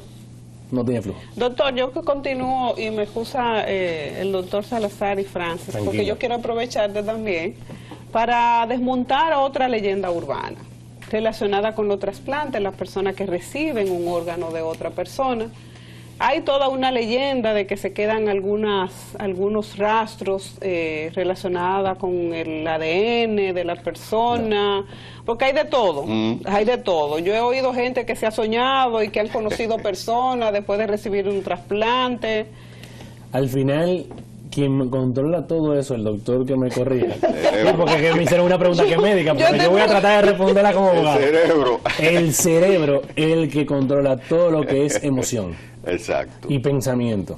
no tiene flujo. Doctor, yo que continúo y me excusa el doctor Salazar y Francis, Tranquilo. porque yo quiero aprovecharte también para desmontar otra leyenda urbana relacionada con los trasplantes, las personas que reciben un órgano de otra persona. Hay toda una leyenda de que se quedan algunos rastros relacionados con el ADN de la persona, porque hay de todo, hay de todo. Yo he oído gente que se ha soñado y que han conocido personas después de recibir un trasplante. Al final, quien controla todo eso, el doctor que me corrija, sí, porque que me hicieron una pregunta que es médica, pero yo voy a tratar de responderla como abogado. El cerebro es el que controla todo lo que es emoción. Exacto. Y pensamiento.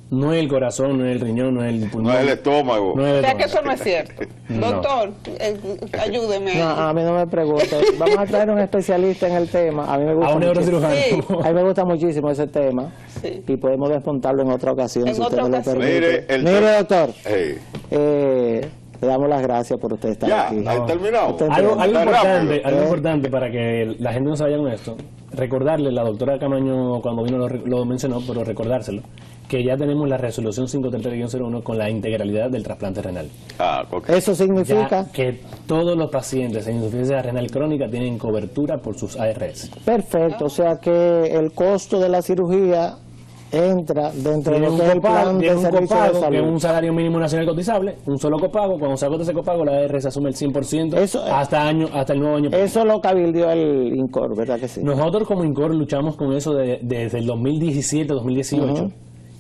No es el corazón, no es el riñón, no es el pulmón. No es el estómago. No es el O sea que estómago. eso no es cierto. No. Doctor, ayúdeme. No, a mí no me pregunte. Vamos a traer un especialista en el tema. A mí me gusta A un muchísimo. neurocirujano. A mí me gusta muchísimo ese tema. Sí. Y podemos desmontarlo en otra ocasión, En si otra usted me lo ocasión. permite. Mire, doctor, Hey, le damos las gracias por usted estar ya, aquí. ¿ha terminado? Usted- Algo Está importante, rápido. algo importante para que la gente no se vaya con esto, recordarle, la doctora Camaño cuando vino lo mencionó, pero recordárselo, que ya tenemos la resolución 533-01 con la integralidad del trasplante renal. Ah, ok. Eso significa, Ya que todos los pacientes en insuficiencia renal crónica tienen cobertura por sus ARS. perfecto, o sea que el costo de la cirugía entra dentro de Tiene lo un que es el plan copago, de tiene un servicio de copago, que es salud. un salario mínimo nacional cotizable, un solo copago. Cuando se agota ese copago, la ARS asume el 100% Eso- hasta el nuevo año. Eso lo cabildió el INCOR, ¿verdad que sí? Nosotros como INCOR luchamos con eso desde el 2017-2018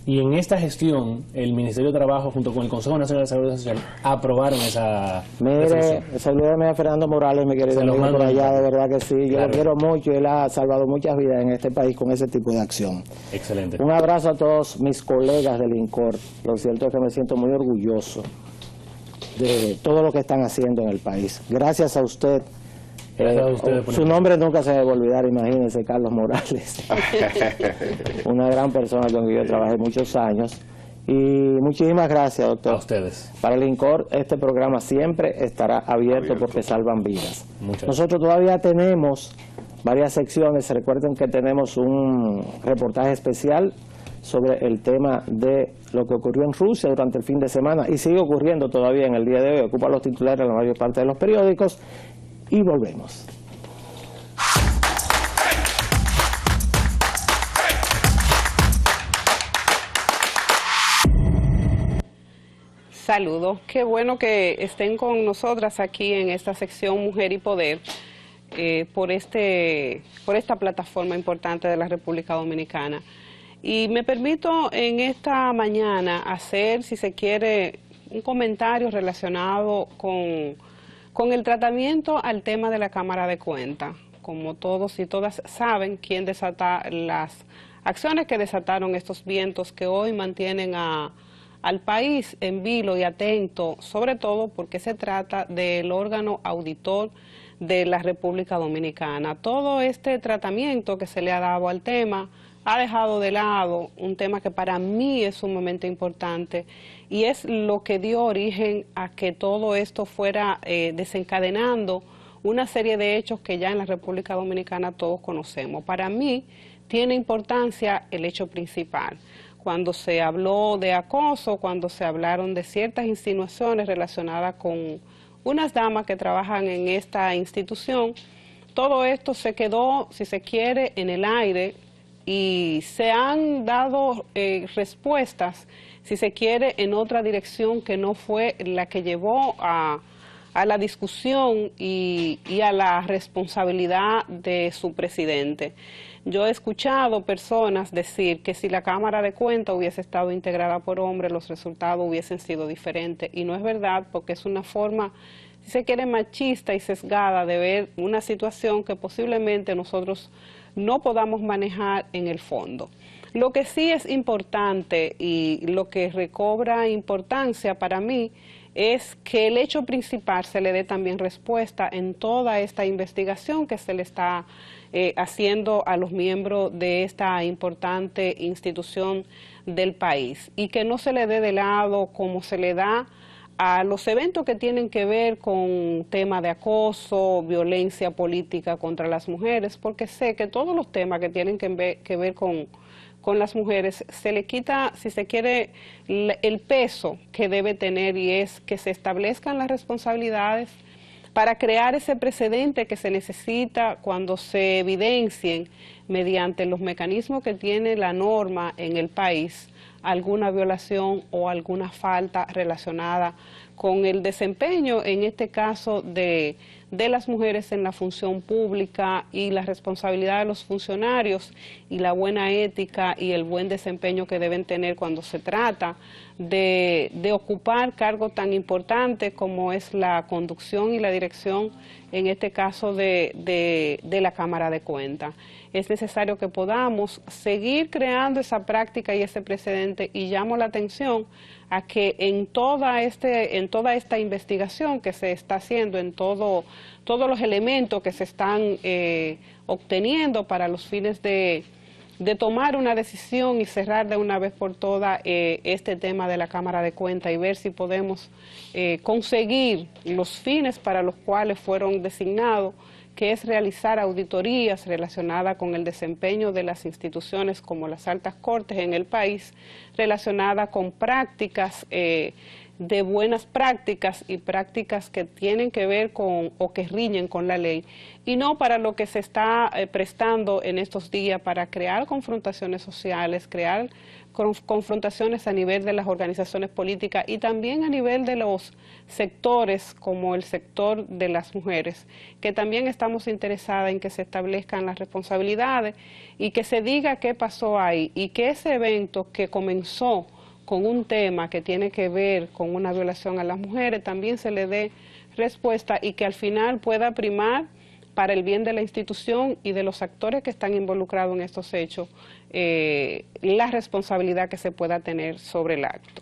y en esta gestión el Ministerio de Trabajo junto con el Consejo Nacional de Seguridad Social aprobaron esa Mire, resolución. salúdeme a Fernando Morales, mi querido Se lo amigo, mando por allá, ahorita. de verdad que sí. Yo Claro. lo quiero mucho y él ha salvado muchas vidas en este país con ese tipo de acción. Excelente. Un abrazo a todos mis colegas del INCOR. Lo cierto es que me siento muy orgulloso de todo lo que están haciendo en el país. Gracias a usted. Gracias a ustedes por Su la- nombre nunca se me va a olvidar, imagínense, Carlos Morales. Una gran persona con quien yo trabajé muchos años. Y muchísimas gracias, doctor. A ustedes. Para el INCOR, este programa siempre estará abierto porque salvan vidas. Muchas Nosotros todavía tenemos varias secciones. Recuerden que tenemos un reportaje especial sobre el tema de lo que ocurrió en Rusia durante el fin de semana y sigue ocurriendo todavía en el día de hoy. Ocupa los titulares en la mayor parte de los periódicos y volvemos. Saludos, qué bueno que estén con nosotras aquí en esta sección Mujer y Poder por esta plataforma importante de la República Dominicana. Y me permito en esta mañana hacer, si se quiere, un comentario relacionado con el tratamiento al tema de la Cámara de Cuentas. Como todos y todas saben, quién desata las acciones que desataron estos vientos que hoy mantienen al país en vilo y atento, sobre todo porque se trata del órgano auditor de la República Dominicana. Todo este tratamiento que se le ha dado al tema ha dejado de lado un tema que para mí es sumamente importante y es lo que dio origen a que todo esto fuera desencadenando una serie de hechos que ya en la República Dominicana todos conocemos. Para mí tiene importancia el hecho principal. Cuando se habló de acoso, cuando se hablaron de ciertas insinuaciones relacionadas con unas damas que trabajan en esta institución, todo esto se quedó, si se quiere, en el aire y se han dado respuestas, si se quiere, en otra dirección que no fue la que llevó a la discusión y a la responsabilidad de su presidente. Yo he escuchado personas decir que si la Cámara de Cuentas hubiese estado integrada por hombres, los resultados hubiesen sido diferentes. Y no es verdad, porque es una forma, si se quiere, machista y sesgada de ver una situación que posiblemente nosotros no podamos manejar en el fondo. Lo que sí es importante y lo que recobra importancia para mí es que el hecho principal se le dé también respuesta en toda esta investigación que se le está haciendo a los miembros de esta importante institución del país, y que no se le dé de lado como se le da a los eventos que tienen que ver con temas de acoso, violencia política contra las mujeres, porque sé que todos los temas que tienen que ver con las mujeres, se le quita, si se quiere, el peso que debe tener, y es que se establezcan las responsabilidades para crear ese precedente que se necesita cuando se evidencien mediante los mecanismos que tiene la norma en el país alguna violación o alguna falta relacionada con el desempeño, en este caso, de las mujeres en la función pública, y la responsabilidad de los funcionarios y la buena ética y el buen desempeño que deben tener cuando se trata de ocupar cargos tan importantes como es la conducción y la dirección, en este caso de la Cámara de Cuentas. Es necesario que podamos seguir creando esa práctica y ese precedente, y llamo la atención a que en toda esta investigación que se está haciendo, en todos los elementos que se están obteniendo para los fines de tomar una decisión y cerrar de una vez por todas este tema de la Cámara de Cuentas, y ver si podemos conseguir los fines para los cuales fueron designados, que es realizar auditorías relacionadas con el desempeño de las instituciones como las altas cortes en el país, relacionadas con prácticas de buenas prácticas y prácticas que tienen que ver con o que riñen con la ley, y no para lo que se está prestando en estos días para crear confrontaciones sociales, crear confrontaciones a nivel de las organizaciones políticas y también a nivel de los sectores como el sector de las mujeres, que también estamos interesadas en que se establezcan las responsabilidades y que se diga qué pasó ahí, y que ese evento que comenzó con un tema que tiene que ver con una violación a las mujeres también se le dé respuesta, y que al final pueda primar para el bien de la institución y de los actores que están involucrados en estos hechos la responsabilidad que se pueda tener sobre el acto.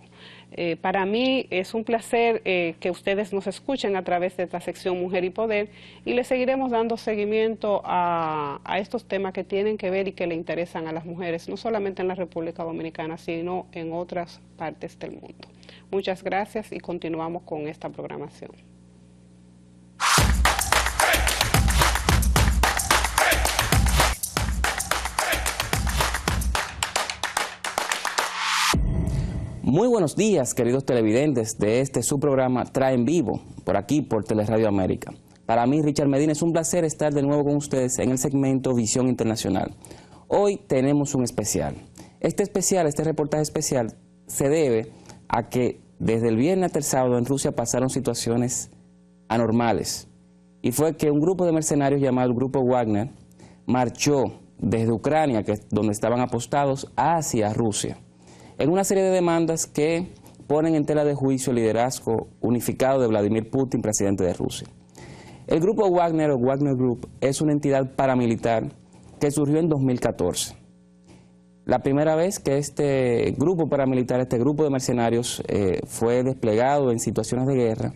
Para mí es un placer que ustedes nos escuchen a través de esta sección Mujer y Poder, y le seguiremos dando seguimiento a estos temas que tienen que ver y que le interesan a las mujeres, no solamente en la República Dominicana, sino en otras partes del mundo. Muchas gracias y continuamos con esta programación. Muy buenos días, queridos televidentes de este su programa Trae en Vivo, por aquí, por Teleradio América. Para mí, Richard Medina, es un placer estar de nuevo con ustedes en el segmento Visión Internacional. Hoy tenemos un especial. Este reportaje especial, se debe a que desde el viernes hasta el sábado en Rusia pasaron situaciones anormales. Y fue que un grupo de mercenarios llamado el Grupo Wagner marchó desde Ucrania, que es donde estaban apostados, hacia Rusia, en una serie de demandas que ponen en tela de juicio el liderazgo unificado de Vladimir Putin, presidente de Rusia. El Grupo Wagner o Wagner Group es una entidad paramilitar que surgió en 2014. La primera vez que este grupo paramilitar, este grupo de mercenarios fue desplegado en situaciones de guerra,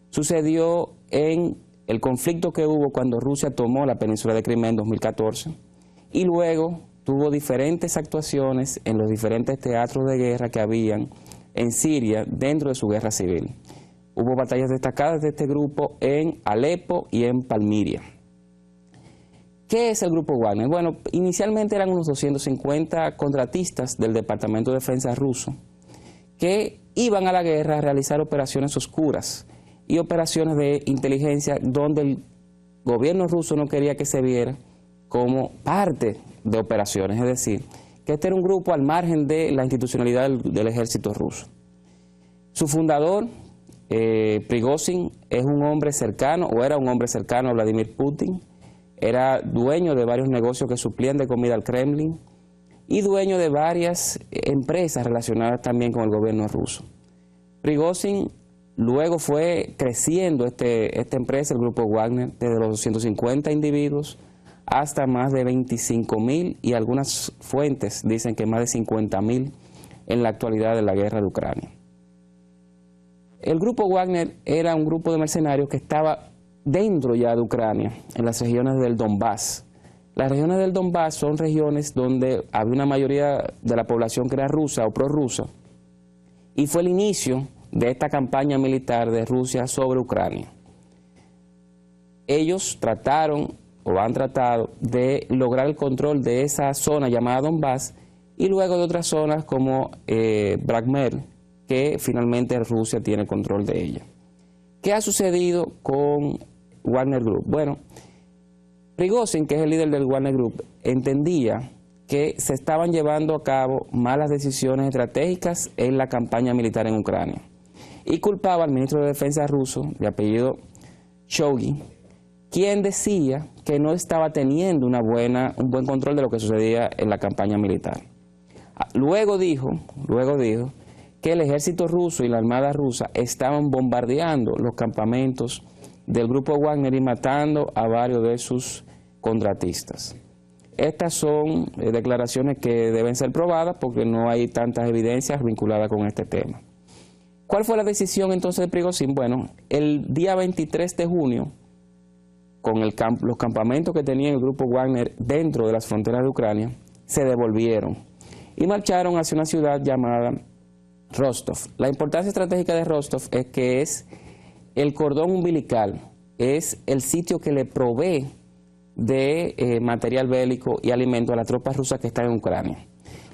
sucedió en el conflicto que hubo cuando Rusia tomó la península de Crimea en 2014, y luego tuvo diferentes actuaciones en los diferentes teatros de guerra que habían en Siria dentro de su guerra civil. Hubo batallas destacadas de este grupo en Alepo y en Palmiria. ¿Qué es el Grupo Wagner? Bueno, inicialmente eran unos 250 contratistas del Departamento de Defensa ruso que iban a la guerra a realizar operaciones oscuras y operaciones de inteligencia donde el gobierno ruso no quería que se viera como parte de operaciones, es decir, que este era un grupo al margen de la institucionalidad del ejército ruso. Su fundador, Prigozhin, es un hombre cercano, o era un hombre cercano a Vladimir Putin, era dueño de varios negocios que suplían de comida al Kremlin y dueño de varias empresas relacionadas también con el gobierno ruso. Prigozhin luego fue creciendo esta empresa, el Grupo Wagner, desde los 250 individuos hasta más de 25.000, y algunas fuentes dicen que más de 50.000 en la actualidad de la guerra de Ucrania. El grupo Wagner era un grupo de mercenarios que estaba dentro ya de Ucrania, en las regiones del Donbass. Las regiones del Donbass son regiones donde había una mayoría de la población que era rusa o prorrusa, y fue el inicio de esta campaña militar de Rusia sobre Ucrania. Ellos trataron o han tratado de lograr el control de esa zona llamada Donbass y luego de otras zonas como Brakmer, que finalmente Rusia tiene control de ella. ¿Qué ha sucedido con Wagner Group? Bueno, Prigozhin, que es el líder del Wagner Group, entendía que se estaban llevando a cabo malas decisiones estratégicas en la campaña militar en Ucrania y culpaba al ministro de Defensa ruso, de apellido Shoigu, quien decía que no estaba teniendo un buen control de lo que sucedía en la campaña militar. Luego dijo que el ejército ruso y la armada rusa estaban bombardeando los campamentos del grupo Wagner y matando a varios de sus contratistas. Estas son declaraciones que deben ser probadas porque no hay tantas evidencias vinculadas con este tema. ¿Cuál fue la decisión entonces de Prigozhin? Bueno, el día 23 de junio, con los campamentos que tenía el grupo Wagner dentro de las fronteras de Ucrania, se devolvieron y marcharon hacia una ciudad llamada Rostov. La importancia estratégica de Rostov es que es el cordón umbilical, es el sitio que le provee de material bélico y alimento a las tropas rusas que están en Ucrania.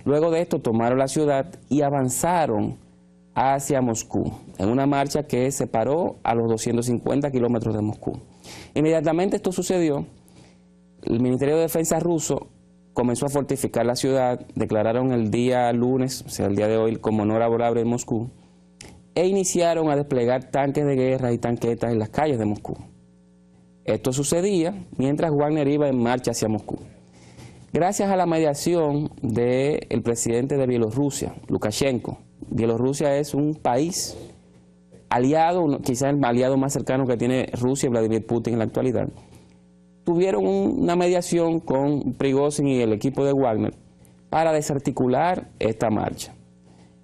Luego de esto tomaron la ciudad y avanzaron hacia Moscú, en una marcha que se paró a los 250 kilómetros de Moscú. Inmediatamente esto sucedió, el Ministerio de Defensa ruso comenzó a fortificar la ciudad, declararon el día lunes, o sea el día de hoy, como no laborable en Moscú, e iniciaron a desplegar tanques de guerra y tanquetas en las calles de Moscú. Esto sucedía mientras Wagner iba en marcha hacia Moscú. Gracias a la mediación del presidente de Bielorrusia, Lukashenko. Bielorrusia es un país aliado, quizás el aliado más cercano que tiene Rusia y Vladimir Putin en la actualidad. Tuvieron una mediación con Prigozhin y el equipo de Wagner para desarticular esta marcha.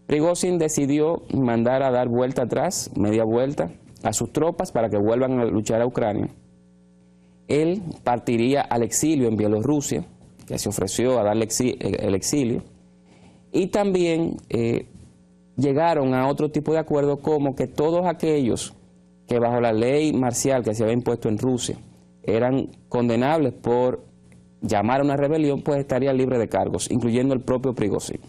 Prigozhin decidió mandar a dar vuelta atrás, media vuelta, a sus tropas para que vuelvan a luchar a Ucrania. Él partiría al exilio en Bielorrusia, que se ofreció a darle el exilio, y también llegaron a otro tipo de acuerdo como que todos aquellos que bajo la ley marcial que se había impuesto en Rusia eran condenables por llamar a una rebelión, pues estarían libres de cargos, incluyendo el propio Prigozhin.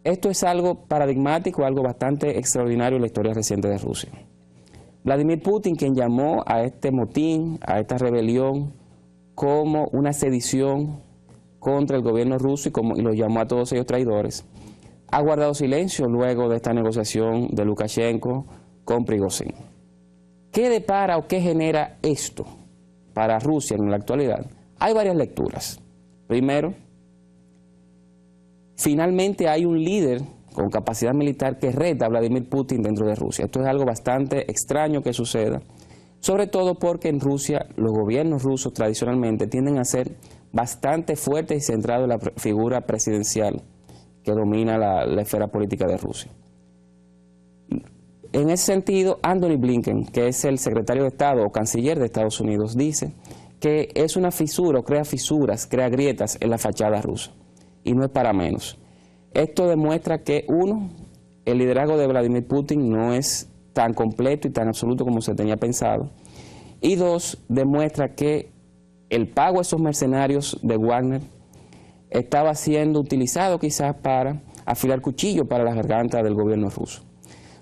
Esto es algo paradigmático, algo bastante extraordinario en la historia reciente de Rusia. Vladimir Putin, quien llamó a este motín, a esta rebelión, como una sedición contra el gobierno ruso y lo llamó a todos ellos traidores, ha guardado silencio luego de esta negociación de Lukashenko con Prigozhin. ¿Qué depara o qué genera esto para Rusia en la actualidad? Hay varias lecturas. Primero, finalmente hay un líder con capacidad militar que reta a Vladimir Putin dentro de Rusia. Esto es algo bastante extraño que suceda, sobre todo porque en Rusia los gobiernos rusos tradicionalmente tienden a ser bastante fuertes y centrados en la figura presidencial que domina la esfera política de Rusia. En ese sentido, Antony Blinken, que es el secretario de Estado o canciller de Estados Unidos, dice que es una fisura o crea fisuras, crea grietas en la fachada rusa, y no es para menos. Esto demuestra que, uno, el liderazgo de Vladimir Putin no es tan completo y tan absoluto como se tenía pensado, y dos, demuestra que el pago a esos mercenarios de Wagner estaba siendo utilizado quizás para afilar cuchillos para la garganta del gobierno ruso.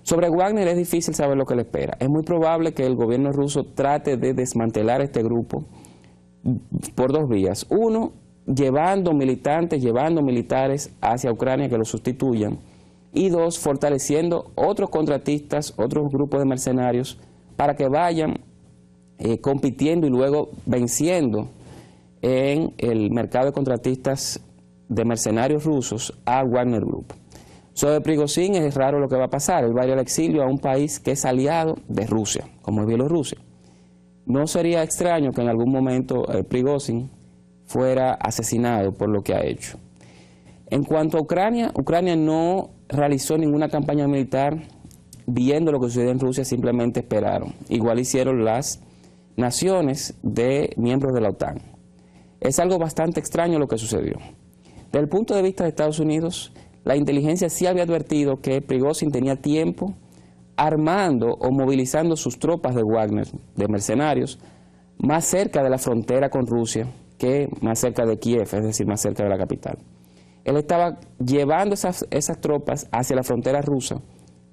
Sobre Wagner es difícil saber lo que le espera. Es muy probable que el gobierno ruso trate de desmantelar este grupo por dos vías. Uno, llevando militares hacia Ucrania que lo sustituyan. Y dos, fortaleciendo otros contratistas, otros grupos de mercenarios para que vayan compitiendo y luego venciendo en el mercado de contratistas de mercenarios rusos a Wagner Group. Sobre Prigozhin es raro lo que va a pasar. Él va a ir al exilio a un país que es aliado de Rusia, como es Bielorrusia. No sería extraño que en algún momento Prigozhin fuera asesinado por lo que ha hecho. En cuanto a Ucrania, Ucrania no realizó ninguna campaña militar viendo lo que sucedió en Rusia, simplemente esperaron. Igual hicieron las naciones de miembros de la OTAN. Es algo bastante extraño lo que sucedió. Desde el punto de vista de Estados Unidos, la inteligencia sí había advertido que Prigozhin tenía tiempo armando o movilizando sus tropas de Wagner, de mercenarios, más cerca de la frontera con Rusia que más cerca de Kiev, es decir, más cerca de la capital. Él estaba llevando esas tropas hacia la frontera rusa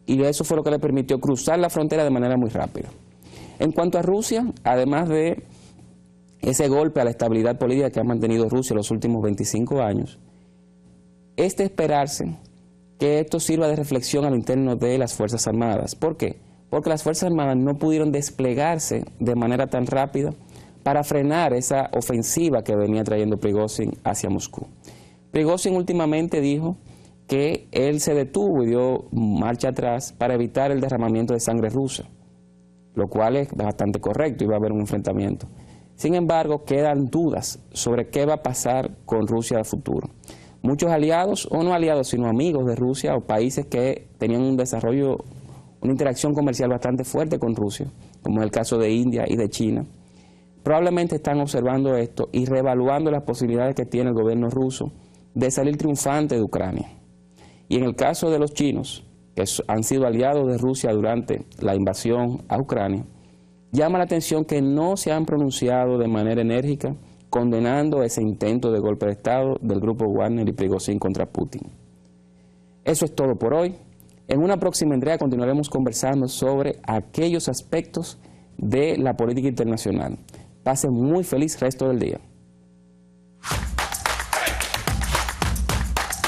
y eso fue lo que le permitió cruzar la frontera de manera muy rápida. En cuanto a Rusia, además de ese golpe a la estabilidad política que ha mantenido Rusia en los últimos 25 años, es de esperarse que esto sirva de reflexión al interno de las Fuerzas Armadas. ¿Por qué? Porque las Fuerzas Armadas no pudieron desplegarse de manera tan rápida para frenar esa ofensiva que venía trayendo Prigozhin hacia Moscú. Prigozhin últimamente dijo que él se detuvo y dio marcha atrás para evitar el derramamiento de sangre rusa, lo cual es bastante correcto y va a haber un enfrentamiento. Sin embargo, quedan dudas sobre qué va a pasar con Rusia al futuro. Muchos aliados, o no aliados, sino amigos de Rusia o países que tenían un desarrollo, una interacción comercial bastante fuerte con Rusia, como es el caso de India y de China, probablemente están observando esto y reevaluando las posibilidades que tiene el gobierno ruso de salir triunfante de Ucrania. Y en el caso de los chinos, que han sido aliados de Rusia durante la invasión a Ucrania, llama la atención que no se han pronunciado de manera enérgica condenando ese intento de golpe de Estado del grupo Wagner y Prigozhin contra Putin. Eso es todo por hoy. En una próxima entrega continuaremos conversando sobre aquellos aspectos de la política internacional. Pasen muy feliz resto del día.